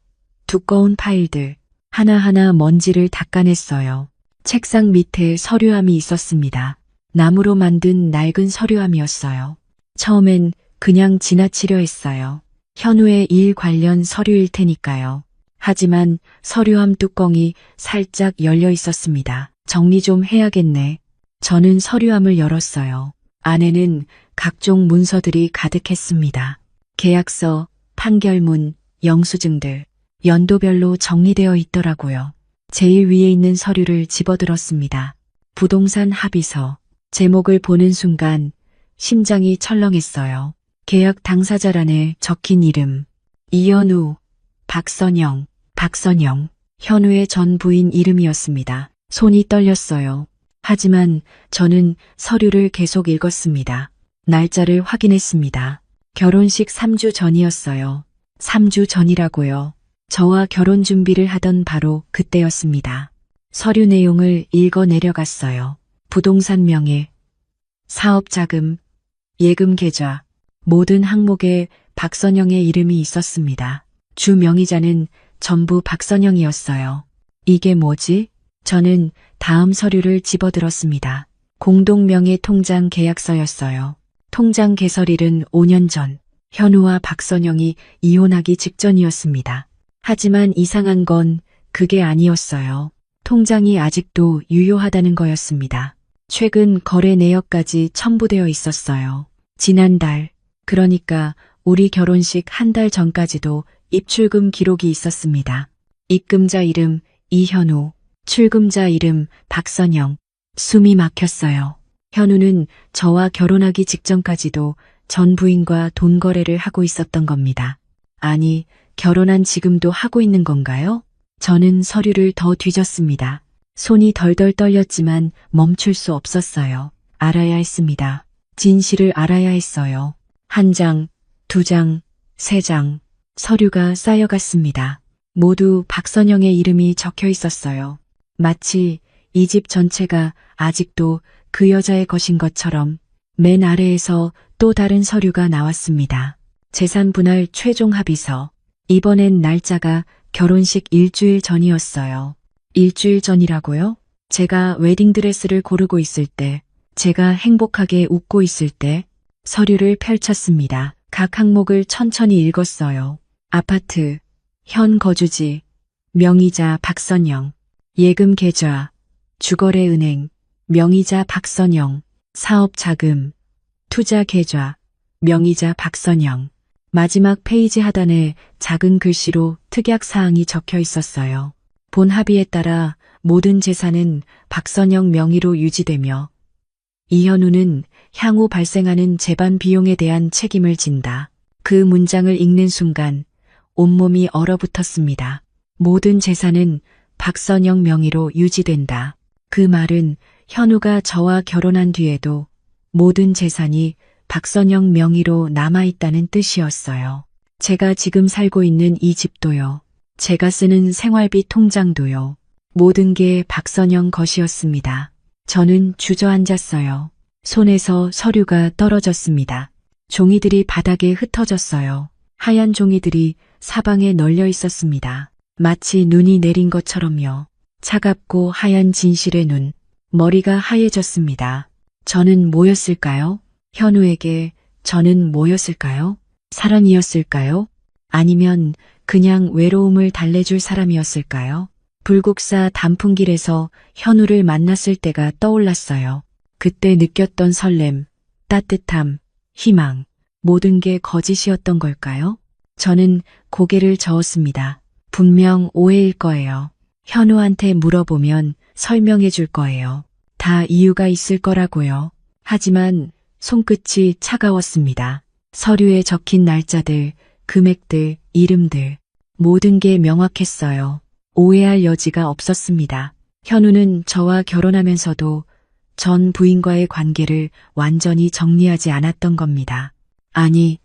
[SPEAKER 1] 두꺼운 파일들, 하나하나 먼지를 닦아냈어요. 책상 밑에 서류함이 있었습니다. 나무로 만든 낡은 서류함이었어요. 처음엔 그냥 지나치려 했어요. 현우의 일 관련 서류일 테니까요. 하지만 서류함 뚜껑이 살짝 열려 있었습니다. 정리 좀 해야겠네. 저는 서류함을 열었어요. 안에는 각종 문서들이 가득했습니다. 계약서, 판결문, 영수증들, 연도별로 정리되어 있더라고요. 제일 위에 있는 서류를 집어들었습니다. 부동산 합의서. 제목을 보는 순간 심장이 철렁했어요. 계약 당사자란에 적힌 이름. 이현우, 박선영, 현우의 전 부인 이름이었습니다. 손이 떨렸어요. 하지만 저는 서류를 계속 읽었습니다. 날짜를 확인했습니다. 결혼식 3주 전이었어요. 3주 전이라고요. 저와 결혼 준비를 하던 바로 그때였습니다. 서류 내용을 읽어 내려갔어요. 부동산 명의, 사업 자금, 예금 계좌, 모든 항목에 박선영의 이름이 있었습니다. 주 명의자는 전부 박선영이었어요. 이게 뭐지? 저는 다음 서류를 집어들었습니다. 공동명의 통장 계약서였어요. 통장 개설일은 5년 전, 현우와 박선영이 이혼하기 직전이었습니다. 하지만 이상한 건 그게 아니었어요. 통장이 아직도 유효하다는 거였습니다. 최근 거래 내역까지 첨부되어 있었어요. 지난달, 그러니까 우리 결혼식 한 달 전까지도 입출금 기록이 있었습니다. 입금자 이름 이현우, 출금자 이름 박선영. 숨이 막혔어요. 현우는 저와 결혼하기 직전까지도 전 부인과 돈 거래를 하고 있었던 겁니다. 아니, 결혼한 지금도 하고 있는 건가요? 저는 서류를 더 뒤졌습니다. 손이 덜덜 떨렸지만 멈출 수 없었어요. 알아야 했습니다. 진실을 알아야 했어요. 한 장, 두 장, 세 장, 서류가 쌓여갔습니다. 모두 박선영의 이름이 적혀 있었어요. 마치 이 집 전체가 아직도 그 여자의 것인 것처럼. 맨 아래에서 또 다른 서류가 나왔습니다. 재산 분할 최종 합의서. 이번엔 날짜가 결혼식 일주일 전이었어요. 일주일 전이라고요? 제가 웨딩드레스를 고르고 있을 때, 제가 행복하게 웃고 있을 때, 서류를 펼쳤습니다. 각 항목을 천천히 읽었어요. 아파트, 현 거주지, 명의자 박선영, 예금 계좌, 주거래 은행, 명의자 박선영, 사업 자금, 투자 계좌, 명의자 박선영. 마지막 페이지 하단에 작은 글씨로 특약 사항이 적혀 있었어요. 본 합의에 따라 모든 재산은 박선영 명의로 유지되며 이현우는 향후 발생하는 재반 비용에 대한 책임을 진다. 그 문장을 읽는 순간 온몸이 얼어붙었습니다. 모든 재산은 박선영 명의로 유지된다. 그 말은 현우가 저와 결혼한 뒤에도 모든 재산이 박선영 명의로 남아있다는 뜻이었어요. 제가 지금 살고 있는 이 집도요. 제가 쓰는 생활비 통장도요. 모든 게 박선영 것이었습니다. 저는 주저앉았어요. 손에서 서류가 떨어졌습니다. 종이들이 바닥에 흩어졌어요. 하얀 종이들이 사방에 널려 있었습니다. 마치 눈이 내린 것처럼요. 차갑고 하얀 진실의 눈. 머리가 하얘졌습니다. 저는 뭐였을까요? 현우에게 저는 뭐였을까요? 사랑이었을까요? 아니면 그냥 외로움을 달래줄 사람이었을까요? 불국사 단풍길에서 현우를 만났을 때가 떠올랐어요. 그때 느꼈던 설렘, 따뜻함, 희망, 모든 게 거짓이었던 걸까요? 저는 고개를 저었습니다. 분명 오해일 거예요. 현우한테 물어보면 설명해 줄 거예요. 다 이유가 있을 거라고요. 하지만 손끝이 차가웠습니다. 서류에 적힌 날짜들, 금액들, 이름들, 모든 게 명확했어요. 오해할 여지가 없었습니다. 현우는 저와 결혼하면서도 전 부인과의 관계를 완전히 정리하지 않았던 겁니다. 아니,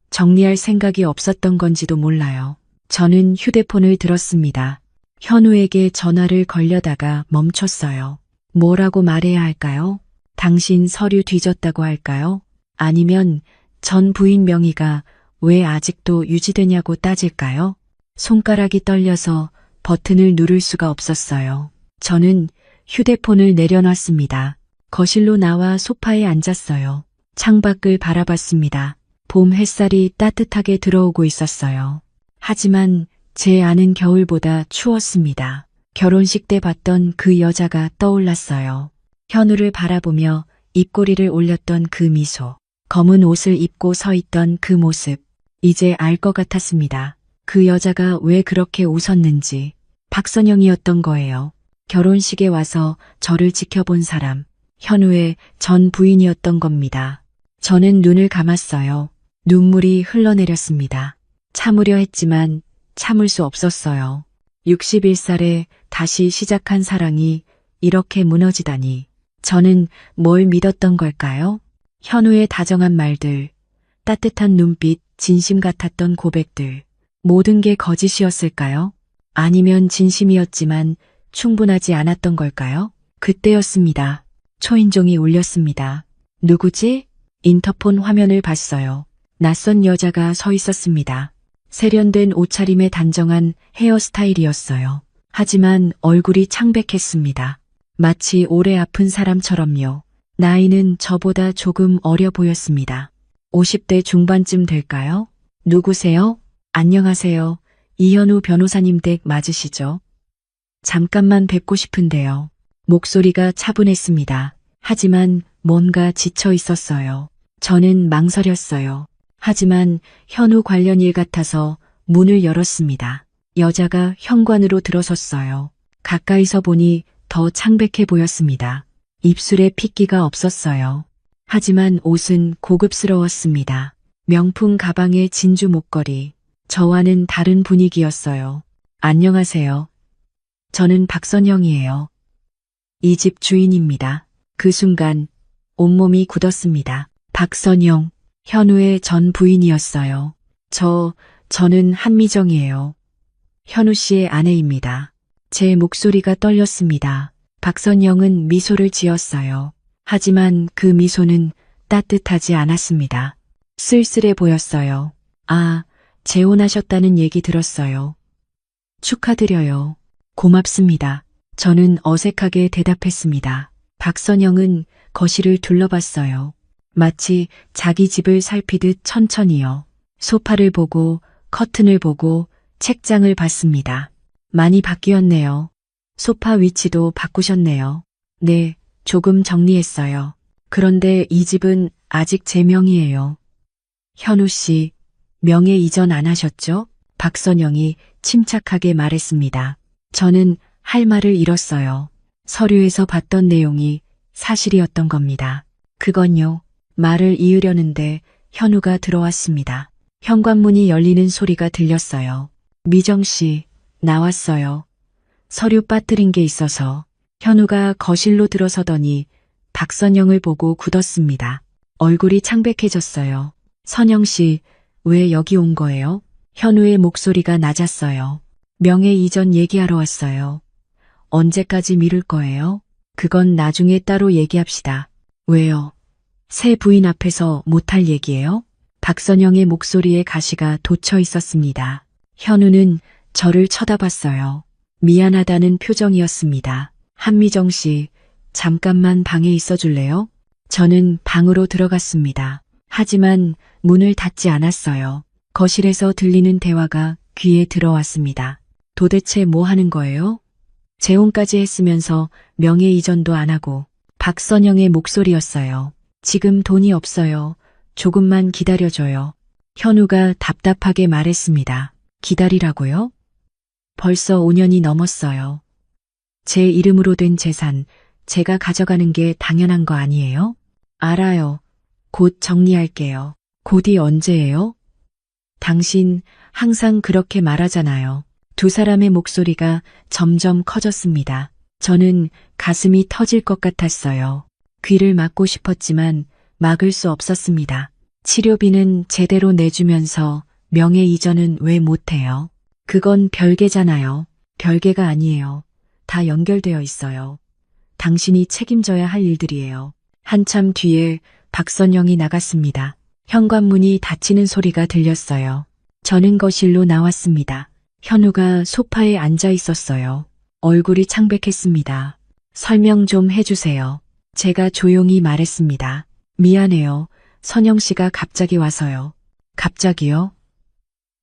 [SPEAKER 1] 정리할 생각이 없었던 건지도 몰라요. 저는 휴대폰을 들었습니다. 현우에게 전화를 걸려다가 멈췄어요. 뭐라고 말해야 할까요? 당신 서류 뒤졌다고 할까요? 아니면 전 부인 명의가 왜 아직도 유지되냐고 따질까요? 손가락이 떨려서 버튼을 누를 수가 없었어요. 저는 휴대폰을 내려놨습니다. 거실로 나와 소파에 앉았어요. 창밖을 바라봤습니다. 봄 햇살이 따뜻하게 들어오고 있었어요. 하지만 제 아는 겨울보다 추웠습니다. 결혼식 때 봤던 그 여자가 떠올랐어요. 현우를 바라보며 입꼬리를 올렸던 그 미소, 검은 옷을 입고 서 있던 그 모습, 이제 알 것 같았습니다. 그 여자가 왜 그렇게 웃었는지. 박선영이었던 거예요. 결혼식에 와서 저를 지켜본 사람, 현우의 전 부인이었던 겁니다. 저는 눈을 감았어요. 눈물이 흘러내렸습니다. 참으려 했지만 참을 수 없었어요. 61살에 다시 시작한 사랑이 이렇게 무너지다니. 저는 뭘 믿었던 걸까요? 현우의 다정한 말들, 따뜻한 눈빛, 진심 같았던 고백들, 모든 게 거짓이었을까요? 아니면 진심이었지만 충분하지 않았던 걸까요? 그때였습니다. 초인종이 울렸습니다. 누구지? 인터폰 화면을 봤어요. 낯선 여자가 서 있었습니다. 세련된 옷차림에 단정한 헤어스타일이었어요. 하지만 얼굴이 창백했습니다. 마치 오래 아픈 사람처럼요. 나이는 저보다 조금 어려 보였습니다. 50대 중반쯤 될까요? 누구세요? 안녕하세요. 이현우 변호사님 댁 맞으시죠? 잠깐만 뵙고 싶은데요. 목소리가 차분했습니다. 하지만 뭔가 지쳐 있었어요. 저는 망설였어요. 하지만 현우 관련 일 같아서 문을 열었습니다. 여자가 현관으로 들어섰어요. 가까이서 보니 더 창백해 보였습니다. 입술에 핏기가 없었어요. 하지만 옷은 고급스러웠습니다. 명품 가방에 진주 목걸이. 저와는 다른 분위기였어요. 안녕하세요. 저는 박선영이에요. 이 집 주인입니다. 그 순간 온몸이 굳었습니다. 박선영, 현우의 전 부인이었어요. 저는 한미정이에요. 현우 씨의 아내입니다. 제 목소리가 떨렸습니다. 박선영은 미소를 지었어요. 하지만 그 미소는 따뜻하지 않았습니다. 쓸쓸해 보였어요. 아, 재혼하셨다는 얘기 들었어요. 축하드려요. 고맙습니다. 저는 어색하게 대답했습니다. 박선영은 거실을 둘러봤어요. 마치 자기 집을 살피듯 천천히요. 소파를 보고 커튼을 보고 책장을 봤습니다. 많이 바뀌었네요. 소파 위치도 바꾸셨네요. 네, 조금 정리했어요. 그런데 이 집은 아직 제 명의예요. 현우 씨, 명예 이전 안 하셨죠? 박선영이 침착하게 말했습니다. 저는 할 말을 잃었어요. 서류에서 봤던 내용이 사실이었던 겁니다. 그건요. 말을 이으려는데 현우가 들어왔습니다. 현관문이 열리는 소리가 들렸어요. 미정 씨, 나왔어요. 서류 빠뜨린 게 있어서. 현우가 거실로 들어서더니 박선영을 보고 굳었습니다. 얼굴이 창백해졌어요. 선영 씨, 왜 여기 온 거예요? 현우의 목소리가 낮았어요. 명예 이전 얘기하러 왔어요. 언제까지 미룰 거예요? 그건 나중에 따로 얘기합시다. 왜요? 새 부인 앞에서 못할 얘기예요? 박선영의 목소리에 가시가 돋쳐 있었습니다. 현우는 저를 쳐다봤어요. 미안하다는 표정이었습니다. 한미정 씨, 잠깐만 방에 있어 줄래요? 저는 방으로 들어갔습니다. 하지만 문을 닫지 않았어요. 거실에서 들리는 대화가 귀에 들어왔습니다. 도대체 뭐 하는 거예요? 재혼까지 했으면서 명예 이전도 안 하고. 박선영의 목소리였어요. 지금 돈이 없어요. 조금만 기다려줘요. 현우가 답답하게 말했습니다. 기다리라고요? 벌써 5년이 넘었어요. 제 이름으로 된 재산, 제가 가져가는 게 당연한 거 아니에요? 알아요. 곧 정리할게요. 곧이 언제예요? 당신 항상 그렇게 말하잖아요. 두 사람의 목소리가 점점 커졌습니다. 저는 가슴이 터질 것 같았어요. 귀를 막고 싶었지만 막을 수 없었습니다. 치료비는 제대로 내주면서 명예 이전은 왜 못해요? 그건 별개잖아요. 별개가 아니에요. 다 연결되어 있어요. 당신이 책임져야 할 일들이에요. 한참 뒤에 박선영이 나갔습니다. 현관문이 닫히는 소리가 들렸어요. 저는 거실로 나왔습니다. 현우가 소파에 앉아 있었어요. 얼굴이 창백했습니다. 설명 좀 해주세요. 제가 조용히 말했습니다. 미안해요. 선영 씨가 갑자기 와서요. 갑자기요?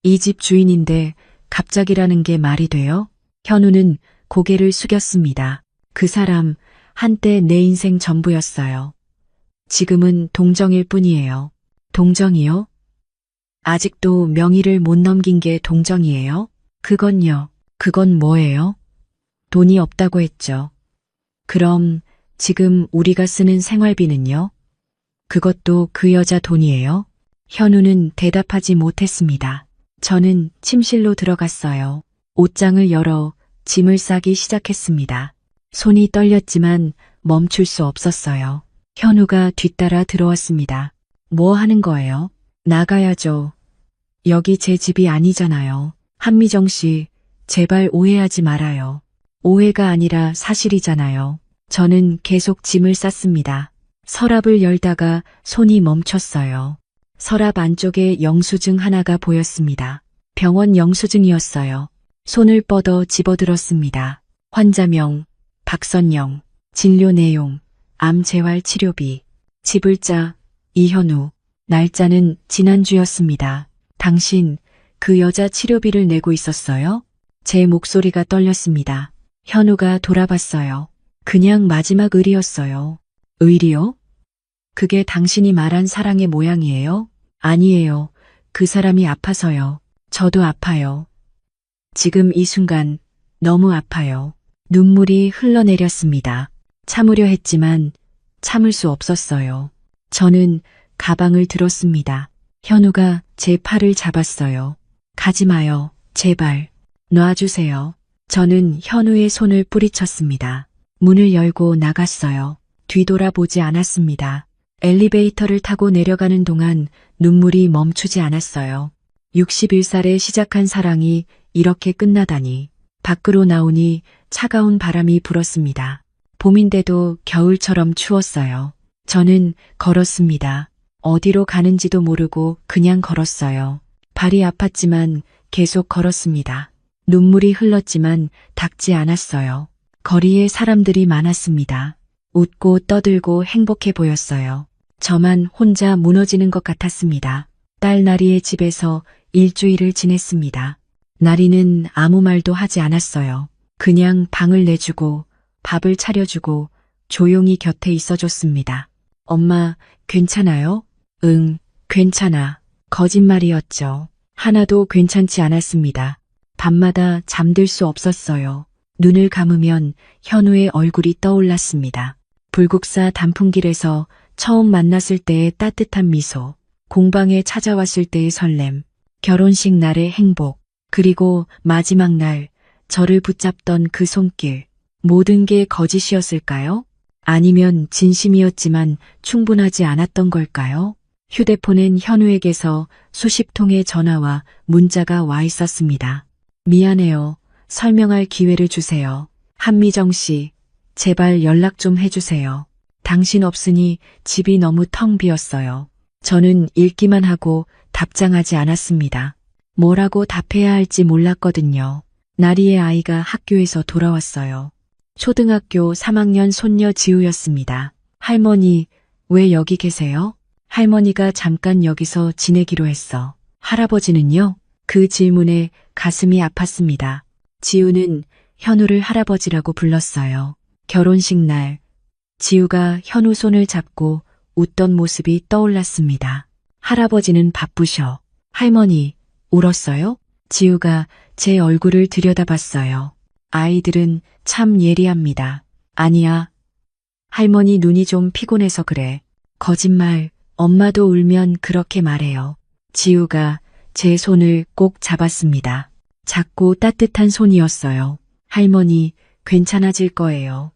[SPEAKER 1] 이 집 주인인데 갑자기라는 게 말이 돼요? 현우는 고개를 숙였습니다. 그 사람 한때 내 인생 전부였어요. 지금은 동정일 뿐이에요. 동정이요? 아직도 명의를 못 넘긴 게 동정이에요? 그건요. 그건 뭐예요? 돈이 없다고 했죠. 그럼 지금 우리가 쓰는 생활비는요? 그것도 그 여자 돈이에요? 현우는 대답하지 못했습니다. 저는 침실로 들어갔어요. 옷장을 열어 짐을 싸기 시작했습니다. 손이 떨렸지만 멈출 수 없었어요. 현우가 뒤따라 들어왔습니다. 뭐 하는 거예요? 나가야죠. 여기 제 집이 아니잖아요. 한미정 씨, 제발 오해하지 말아요. 오해가 아니라 사실이잖아요. 저는 계속 짐을 쌌습니다. 서랍을 열다가 손이 멈췄어요. 서랍 안쪽에 영수증 하나가 보였습니다. 병원 영수증이었어요. 손을 뻗어 집어들었습니다. 환자명, 박선영, 진료 내용, 암 재활 치료비, 지불자, 이현우, 날짜는 지난주였습니다. 당신, 그 여자 치료비를 내고 있었어요? 제 목소리가 떨렸습니다. 현우가 돌아봤어요. 그냥 마지막 의리였어요. 의리요? 그게 당신이 말한 사랑의 모양이에요? 아니에요. 그 사람이 아파서요. 저도 아파요. 지금 이 순간 너무 아파요. 눈물이 흘러내렸습니다. 참으려 했지만 참을 수 없었어요. 저는 가방을 들었습니다. 현우가 제 팔을 잡았어요. 가지 마요. 제발. 놔주세요. 저는 현우의 손을 뿌리쳤습니다. 문을 열고 나갔어요. 뒤돌아보지 않았습니다. 엘리베이터를 타고 내려가는 동안 눈물이 멈추지 않았어요. 61살에 시작한 사랑이 이렇게 끝나다니. 밖으로 나오니 차가운 바람이 불었습니다. 봄인데도 겨울처럼 추웠어요. 저는 걸었습니다. 어디로 가는지도 모르고 그냥 걸었어요. 발이 아팠지만 계속 걸었습니다. 눈물이 흘렀지만 닦지 않았어요. 거리에 사람들이 많았습니다. 웃고 떠들고 행복해 보였어요. 저만 혼자 무너지는 것 같았습니다. 딸 나리의 집에서 일주일을 지냈습니다. 나리는 아무 말도 하지 않았어요. 그냥 방을 내주고 밥을 차려주고 조용히 곁에 있어줬습니다. 엄마, 괜찮아요? 응, 괜찮아. 거짓말이었죠. 하나도 괜찮지 않았습니다. 밤마다 잠들 수 없었어요. 눈을 감으면 현우의 얼굴이 떠올랐습니다. 불국사 단풍길에서 처음 만났을 때의 따뜻한 미소, 공방에 찾아왔을 때의 설렘, 결혼식 날의 행복, 그리고 마지막 날 저를 붙잡던 그 손길. 모든 게 거짓이었을까요? 아니면 진심이었지만 충분하지 않았던 걸까요? 휴대폰엔 현우에게서 수십 통의 전화와 문자가 와 있었습니다. 미안해요. 설명할 기회를 주세요. 한미정 씨, 제발 연락 좀 해주세요. 당신 없으니 집이 너무 텅 비었어요. 저는 읽기만 하고 답장하지 않았습니다. 뭐라고 답해야 할지 몰랐거든요. 나리의 아이가 학교에서 돌아왔어요. 초등학교 3학년 손녀 지우였습니다. 할머니, 왜 여기 계세요? 할머니가 잠깐 여기서 지내기로 했어. 할아버지는요? 그 질문에 가슴이 아팠습니다. 지우는 현우를 할아버지라고 불렀어요. 결혼식 날, 지우가 현우 손을 잡고 웃던 모습이 떠올랐습니다. 할아버지는 바쁘셔. 할머니, 울었어요? 지우가 제 얼굴을 들여다봤어요. 아이들은 참 예리합니다. 아니야. 할머니 눈이 좀 피곤해서 그래. 거짓말, 엄마도 울면 그렇게 말해요. 지우가 제 손을 꼭 잡았습니다. 작고 따뜻한 손이었어요. 할머니, 괜찮아질 거예요.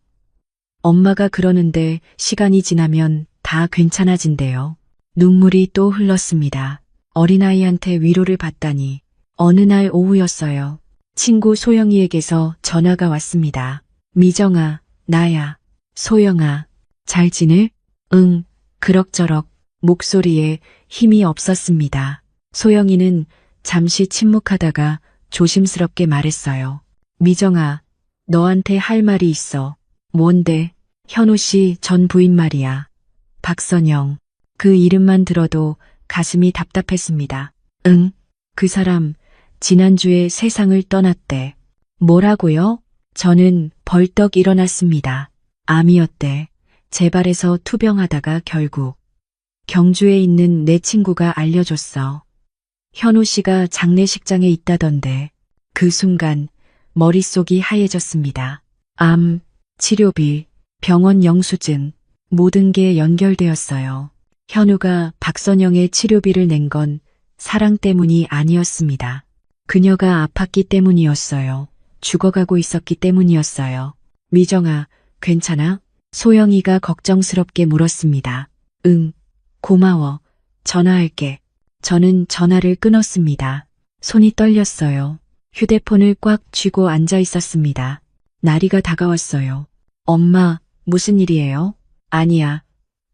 [SPEAKER 1] 엄마가 그러는데 시간이 지나면 다 괜찮아진대요. 눈물이 또 흘렀습니다. 어린아이한테 위로를 받다니. 어느 날 오후였어요. 친구 소영이에게서 전화가 왔습니다. 미정아, 나야. 소영아, 잘 지내? 응, 그럭저럭. 목소리에 힘이 없었습니다. 소영이는 잠시 침묵하다가 조심스럽게 말했어요. 미정아, 너한테 할 말이 있어. 뭔데? 현우 씨 전 부인 말이야. 박선영. 그 이름만 들어도 가슴이 답답했습니다. 응, 그 사람 지난주에 세상을 떠났대. 뭐라고요? 저는 벌떡 일어났습니다. 암이었대. 재발해서 투병하다가 결국 경주에 있는 내 친구가 알려줬어. 현우 씨가 장례식장에 있다던데. 그 순간 머릿속이 하얘졌습니다. 암, 치료비, 병원 영수증, 모든 게 연결되었어요. 현우가 박선영의 치료비를 낸 건 사랑 때문이 아니었습니다. 그녀가 아팠기 때문이었어요. 죽어가고 있었기 때문이었어요. 미정아, 괜찮아? 소영이가 걱정스럽게 물었습니다. 응, 고마워. 전화할게. 저는 전화를 끊었습니다. 손이 떨렸어요. 휴대폰을 꽉 쥐고 앉아 있었습니다. 나리가 다가왔어요. 엄마, 무슨 일이에요? 아니야.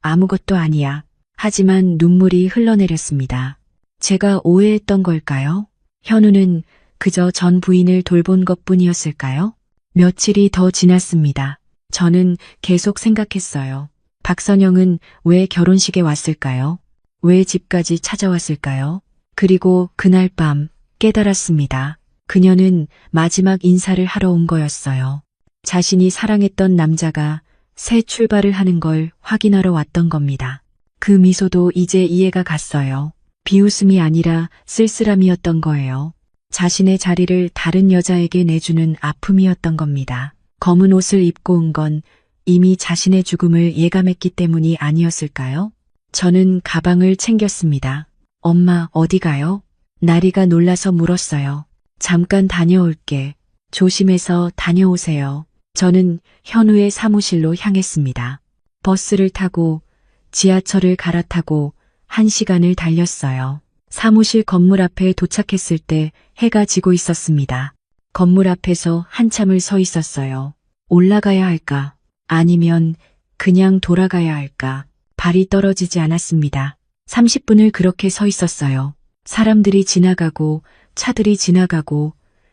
[SPEAKER 1] 아무것도 아니야. 하지만 눈물이 흘러내렸습니다. 제가 오해했던 걸까요? 현우는 그저 전 부인을 돌본 것뿐이었을까요? 며칠이 더 지났습니다. 저는 계속 생각했어요. 박선영은 왜 결혼식에 왔을까요? 왜 집까지 찾아왔을까요? 그리고 그날 밤 깨달았습니다. 그녀는 마지막 인사를 하러 온 거였어요. 자신이 사랑했던 남자가 새 출발을 하는 걸 확인하러 왔던 겁니다. 그 미소도 이제 이해가 갔어요. 비웃음이 아니라 쓸쓸함이었던 거예요. 자신의 자리를 다른 여자에게 내주는 아픔이었던 겁니다. 검은 옷을 입고 온 건 이미 자신의 죽음을 예감했기 때문이 아니었을까요? 저는 가방을 챙겼습니다. 엄마, 어디 가요? 나리가 놀라서 물었어요. 잠깐 다녀올게. 조심해서 다녀오세요. 저는 현우의 사무실로 향했습니다. 버스를 타고 지하철을 갈아타고 1시간을 달렸어요. 사무실 건물 앞에 도착했을 때 해가 지고 있었습니다. 건물 앞에서 한참을 서 있었어요. 올라가야 할까? 아니면 그냥 돌아가야 할까? 발이 떨어지지 않았습니다. 30분을 그렇게 서 있었어요. 사람들이 지나가고 차들이 지나가고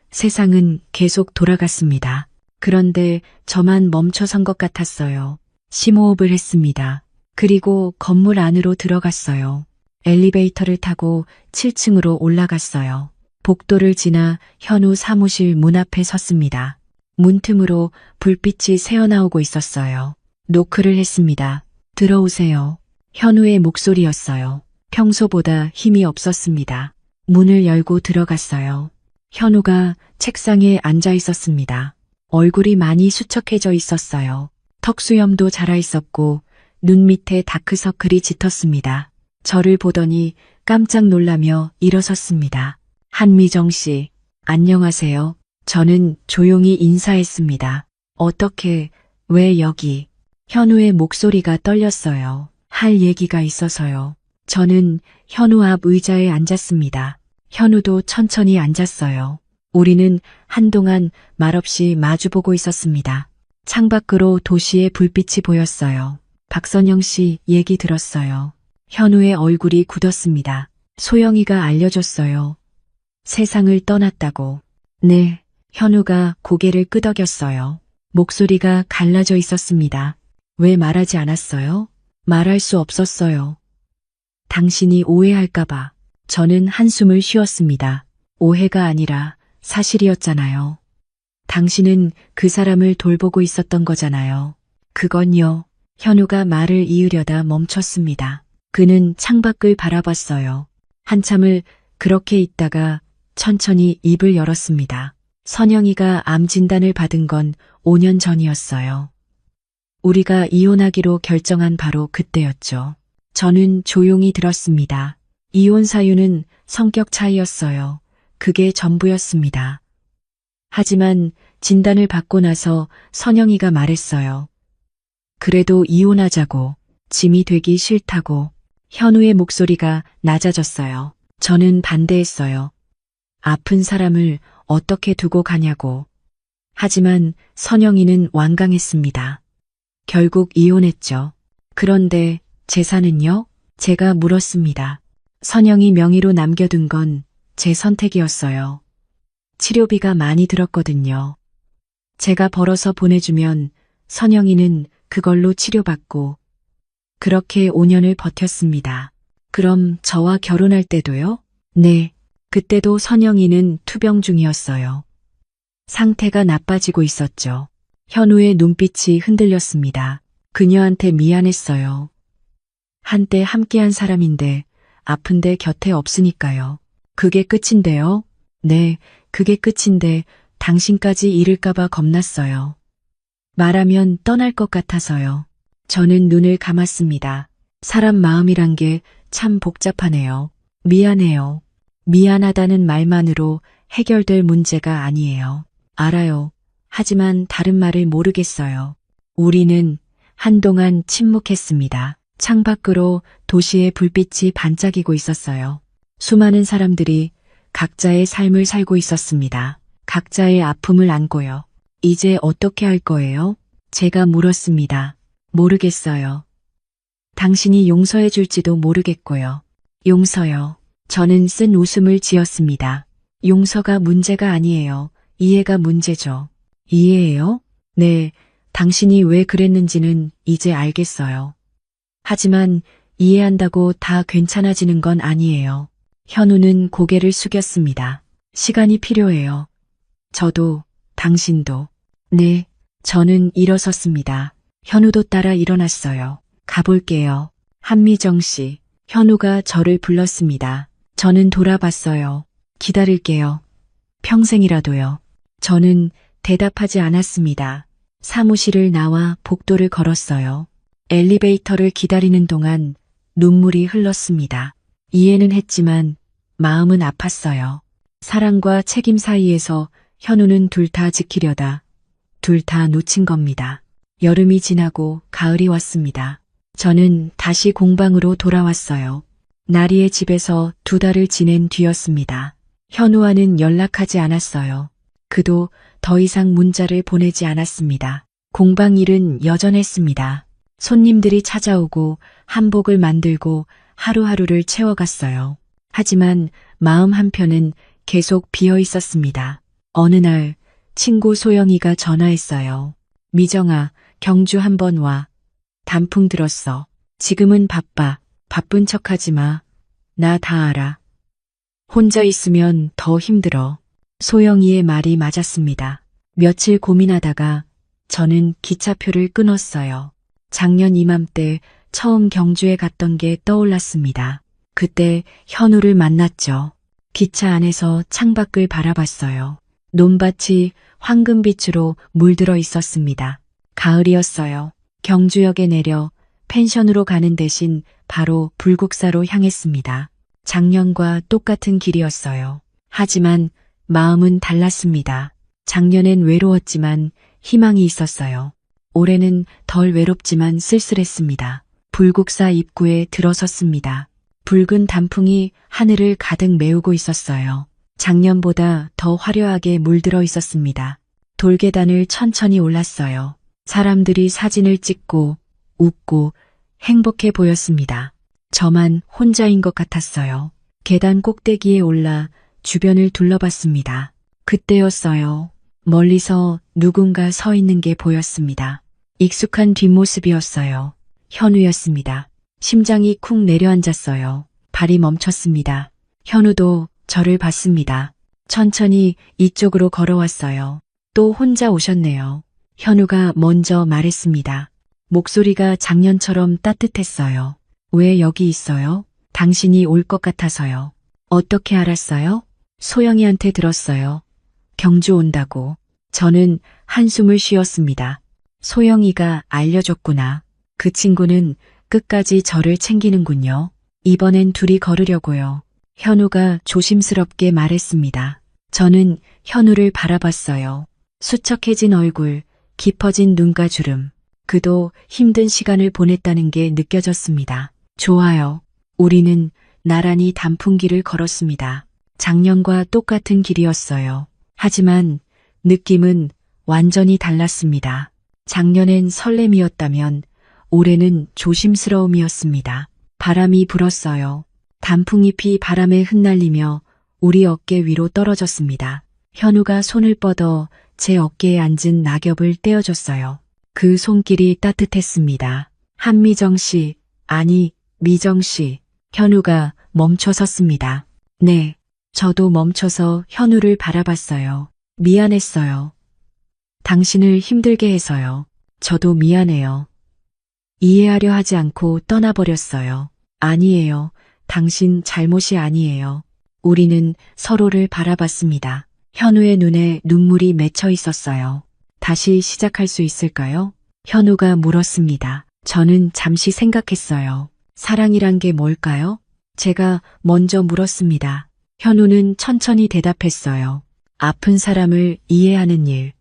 [SPEAKER 1] 세상은 계속 돌아갔습니다. 그런데 저만 멈춰선 것 같았어요. 심호흡을 했습니다. 그리고 건물 안으로 들어갔어요. 엘리베이터를 타고 7층으로 올라갔어요. 복도를 지나 현우 사무실 문 앞에 섰습니다. 문틈으로 불빛이 새어나오고 있었어요. 노크를 했습니다. 들어오세요. 현우의 목소리였어요. 평소보다 힘이 없었습니다. 문을 열고 들어갔어요. 현우가 책상에 앉아 있었습니다. 얼굴이 많이 수척해져 있었어요. 턱수염도 자라 있었고 눈 밑에 다크서클이 짙었습니다. 저를 보더니 깜짝 놀라며 일어섰습니다. 한미정 씨, 안녕하세요. 저는 조용히 인사했습니다. 어떻게, 왜 여기? 현우의 목소리가 떨렸어요. 할 얘기가 있어서요. 저는 현우 앞 의자에 앉았습니다. 현우도 천천히 앉았어요. 우리는 한동안 말없이 마주보고 있었습니다. 창밖으로 도시의 불빛이 보였어요. 박선영 씨 얘기 들었어요. 현우의 얼굴이 굳었습니다. 소영이가 알려줬어요. 세상을 떠났다고. 네, 현우가 고개를 끄덕였어요. 목소리가 갈라져 있었습니다. 왜 말하지 않았어요? 말할 수 없었어요. 당신이 오해할까봐. 저는 한숨을 쉬었습니다. 오해가 아니라 사실이었잖아요. 당신은 그 사람을 돌보고 있었던 거잖아요. 그건요. 현우가 말을 이으려다 멈췄습니다. 그는 창밖을 바라봤어요. 한참을 그렇게 있다가 천천히 입을 열었습니다. 선영이가 암 진단을 받은 건 5년 전이었어요. 우리가 이혼하기로 결정한 바로 그때였죠. 저는 조용히 들었습니다. 이혼 사유는 성격 차이였어요. 그게 전부였습니다. 하지만 진단을 받고 나서 선영이가 말했어요. 그래도 이혼하자고, 짐이 되기 싫다고. 현우의 목소리가 낮아졌어요. 저는 반대했어요. 아픈 사람을 어떻게 두고 가냐고. 하지만 선영이는 완강했습니다. 결국 이혼했죠. 그런데 재산은요? 제가 물었습니다. 선영이 명의로 남겨둔 건 제 선택이었어요. 치료비가 많이 들었거든요. 제가 벌어서 보내주면 선영이는 그걸로 치료받고 그렇게 5년을 버텼습니다. 그럼 저와 결혼할 때도요? 네, 그때도 선영이는 투병 중이었어요. 상태가 나빠지고 있었죠. 현우의 눈빛이 흔들렸습니다. 그녀한테 미안했어요. 한때 함께한 사람인데 아픈데 곁에 없으니까요. 그게 끝인데요? 네, 그게 끝인데 당신까지 잃을까봐 겁났어요. 말하면 떠날 것 같아서요. 저는 눈을 감았습니다. 사람 마음이란 게 참 복잡하네요. 미안해요. 미안하다는 말만으로 해결될 문제가 아니에요. 알아요. 하지만 다른 말을 모르겠어요. 우리는 한동안 침묵했습니다. 창밖으로 도시의 불빛이 반짝이고 있었어요. 수많은 사람들이 각자의 삶을 살고 있었습니다. 각자의 아픔을 안고요. 이제 어떻게 할 거예요? 제가 물었습니다. 모르겠어요. 당신이 용서해 줄지도 모르겠고요. 용서요. 저는 쓴 웃음을 지었습니다. 용서가 문제가 아니에요. 이해가 문제죠. 이해해요? 네, 당신이 왜 그랬는지는 이제 알겠어요. 하지만 이해한다고 다 괜찮아지는 건 아니에요. 현우는 고개를 숙였습니다. 시간이 필요해요. 저도, 당신도. 네, 저는 일어섰습니다. 현우도 따라 일어났어요. 가볼게요. 한미정 씨, 현우가 저를 불렀습니다. 저는 돌아봤어요. 기다릴게요. 평생이라도요. 저는 대답하지 않았습니다. 사무실을 나와 복도를 걸었어요. 엘리베이터를 기다리는 동안 눈물이 흘렀습니다. 이해는 했지만 마음은 아팠어요. 사랑과 책임 사이에서 현우는 둘 다 지키려다 둘 다 놓친 겁니다. 여름이 지나고 가을이 왔습니다. 저는 다시 공방으로 돌아왔어요. 나리의 집에서 2달을 지낸 뒤였습니다. 현우와는 연락하지 않았어요. 그도 더 이상 문자를 보내지 않았습니다. 공방 일은 여전했습니다. 손님들이 찾아오고 한복을 만들고 하루하루를 채워갔어요. 하지만 마음 한편은 계속 비어 있었습니다. 어느 날 친구 소영이가 전화했어요. 미정아, 경주 한번 와. 단풍 들었어. 지금은 바빠. 바쁜 척하지 마. 나 다 알아. 혼자 있으면 더 힘들어. 소영이의 말이 맞았습니다. 며칠 고민하다가 저는 기차표를 끊었어요. 작년 이맘때 처음 경주에 갔던 게 떠올랐습니다. 그때 현우를 만났죠. 기차 안에서 창밖을 바라봤어요. 논밭이 황금빛으로 물들어 있었습니다. 가을이었어요. 경주역에 내려 펜션으로 가는 대신 바로 불국사로 향했습니다. 작년과 똑같은 길이었어요. 하지만 마음은 달랐습니다. 작년엔 외로웠지만 희망이 있었어요. 올해는 덜 외롭지만 쓸쓸했습니다. 불국사 입구에 들어섰습니다. 붉은 단풍이 하늘을 가득 메우고 있었어요. 작년보다 더 화려하게 물들어 있었습니다. 돌계단을 천천히 올랐어요. 사람들이 사진을 찍고 웃고 행복해 보였습니다. 저만 혼자인 것 같았어요. 계단 꼭대기에 올라 주변을 둘러봤습니다. 그때였어요. 멀리서 누군가 서 있는 게 보였습니다. 익숙한 뒷모습이었어요. 현우였습니다. 심장이 쿵 내려앉았어요. 발이 멈췄습니다. 현우도 저를 봤습니다. 천천히 이쪽으로 걸어왔어요. 또 혼자 오셨네요. 현우가 먼저 말했습니다. 목소리가 작년처럼 따뜻했어요. 왜 여기 있어요? 당신이 올 것 같아서요. 어떻게 알았어요? 소영이한테 들었어요. 경주 온다고. 저는 한숨을 쉬었습니다. 소영이가 알려줬구나. 그 친구는 끝까지 저를 챙기는군요. 이번엔 둘이 걸으려고요. 현우가 조심스럽게 말했습니다. 저는 현우를 바라봤어요. 수척해진 얼굴, 깊어진 눈가 주름. 그도 힘든 시간을 보냈다는 게 느껴졌습니다. 좋아요. 우리는 나란히 단풍길을 걸었습니다. 작년과 똑같은 길이었어요. 하지만 느낌은 완전히 달랐습니다. 작년엔 설렘이었다면 올해는 조심스러움이었습니다. 바람이 불었어요. 단풍잎이 바람에 흩날리며 우리 어깨 위로 떨어졌습니다. 현우가 손을 뻗어 제 어깨에 앉은 낙엽을 떼어줬어요. 그 손길이 따뜻했습니다. 한미정 씨, 아니, 미정 씨. 현우가 멈춰 섰습니다. 네, 저도 멈춰서 현우를 바라봤어요. 미안했어요. 당신을 힘들게 해서요. 저도 미안해요. 이해하려 하지 않고 떠나버렸어요. 아니에요. 당신 잘못이 아니에요. 우리는 서로를 바라봤습니다. 현우의 눈에 눈물이 맺혀 있었어요. 다시 시작할 수 있을까요? 현우가 물었습니다. 저는 잠시 생각했어요. 사랑이란 게 뭘까요? 제가 먼저 물었습니다. 현우는 천천히 대답했어요. 아픈 사람을 이해하는 일,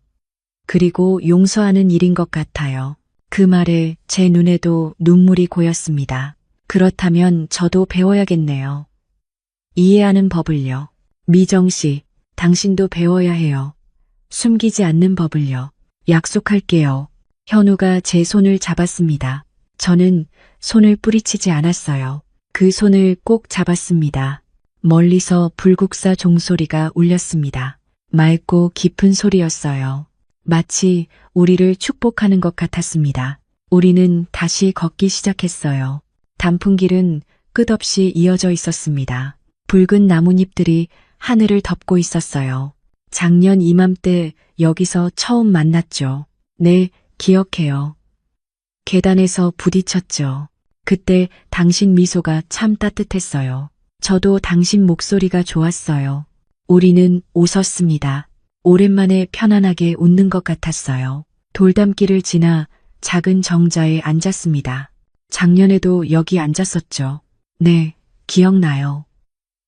[SPEAKER 1] 그리고 용서하는 일인 것 같아요. 그 말에 제 눈에도 눈물이 고였습니다. 그렇다면 저도 배워야겠네요. 이해하는 법을요. 미정 씨, 당신도 배워야 해요. 숨기지 않는 법을요. 약속할게요. 현우가 제 손을 잡았습니다. 저는 손을 뿌리치지 않았어요. 그 손을 꼭 잡았습니다. 멀리서 불국사 종소리가 울렸습니다. 맑고 깊은 소리였어요. 마치 우리를 축복하는 것 같았습니다. 우리는 다시 걷기 시작했어요. 단풍길은 끝없이 이어져 있었습니다. 붉은 나뭇잎들이 하늘을 덮고 있었어요. 작년 이맘때 여기서 처음 만났죠. 네, 기억해요. 계단에서 부딪혔죠. 그때 당신 미소가 참 따뜻했어요. 저도 당신 목소리가 좋았어요. 우리는 웃었습니다. 오랜만에 편안하게 웃는 것 같았어요. 돌담길을 지나 작은 정자에 앉았습니다. 작년에도 여기 앉았었죠. 네, 기억나요.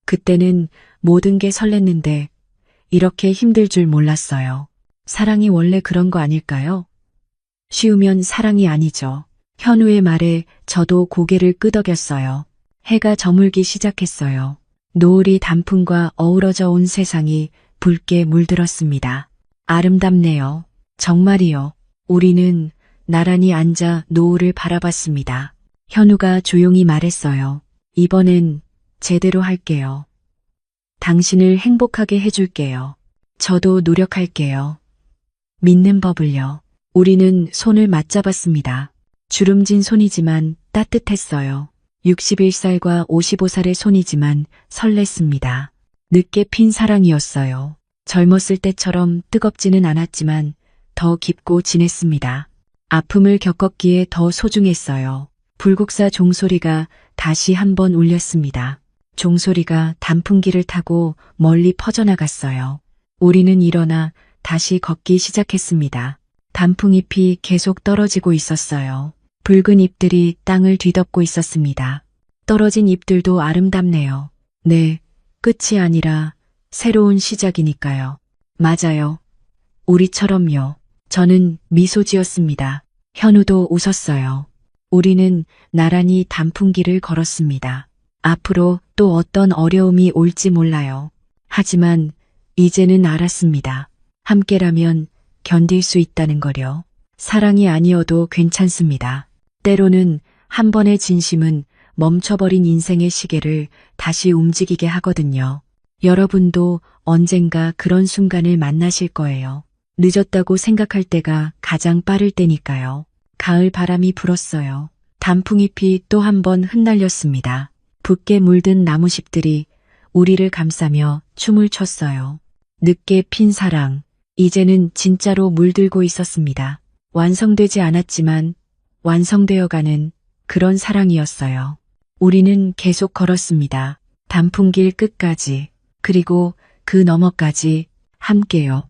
[SPEAKER 1] 그때는 모든 게 설렜는데 이렇게 힘들 줄 몰랐어요. 사랑이 원래 그런 거 아닐까요? 쉬우면 사랑이 아니죠. 현우의 말에 저도 고개를 끄덕였어요. 해가 저물기 시작했어요. 노을이 단풍과 어우러져 온 세상이 붉게 물들었습니다. 아름답네요. 정말이요. 우리는 나란히 앉아 노을을 바라봤습니다. 현우가 조용히 말했어요. 이번엔 제대로 할게요. 당신을 행복하게 해줄게요. 저도 노력할게요. 믿는 법을요. 우리는 손을 맞잡았습니다. 주름진 손이지만 따뜻했어요. 61살과 55살의 손이지만 설렜습니다. 늦게 핀 사랑이었어요. 젊었을 때처럼 뜨겁지는 않았지만 더 깊고 진했습니다. 아픔을 겪었기에 더 소중했어요. 불국사 종소리가 다시 한번 울렸습니다. 종소리가 단풍길을 타고 멀리 퍼져나갔어요. 우리는 일어나 다시 걷기 시작했습니다. 단풍잎이 계속 떨어지고 있었어요. 붉은 잎들이 땅을 뒤덮고 있었습니다. 떨어진 잎들도 아름답네요. 네, 끝이 아니라 새로운 시작이니까요. 맞아요. 우리처럼요. 저는 미소 지었습니다. 현우도 웃었어요. 우리는 나란히 단풍길을 걸었습니다. 앞으로 또 어떤 어려움이 올지 몰라요. 하지만 이제는 알았습니다. 함께라면 견딜 수 있다는 거요. 사랑이 아니어도 괜찮습니다. 때로는 한 번의 진심은 멈춰버린 인생의 시계를 다시 움직이게 하거든요. 여러분도 언젠가 그런 순간을 만나실 거예요. 늦었다고 생각할 때가 가장 빠를 때니까요. 가을 바람이 불었어요. 단풍잎이 또 한 번 흩날렸습니다. 붉게 물든 나무잎들이 우리를 감싸며 춤을 췄어요. 늦게 핀 사랑, 이제는 진짜로 물들고 있었습니다. 완성되지 않았지만 완성되어가는 그런 사랑이었어요. 우리는 계속 걸었습니다. 단풍길 끝까지, 그리고 그 너머까지 함께요.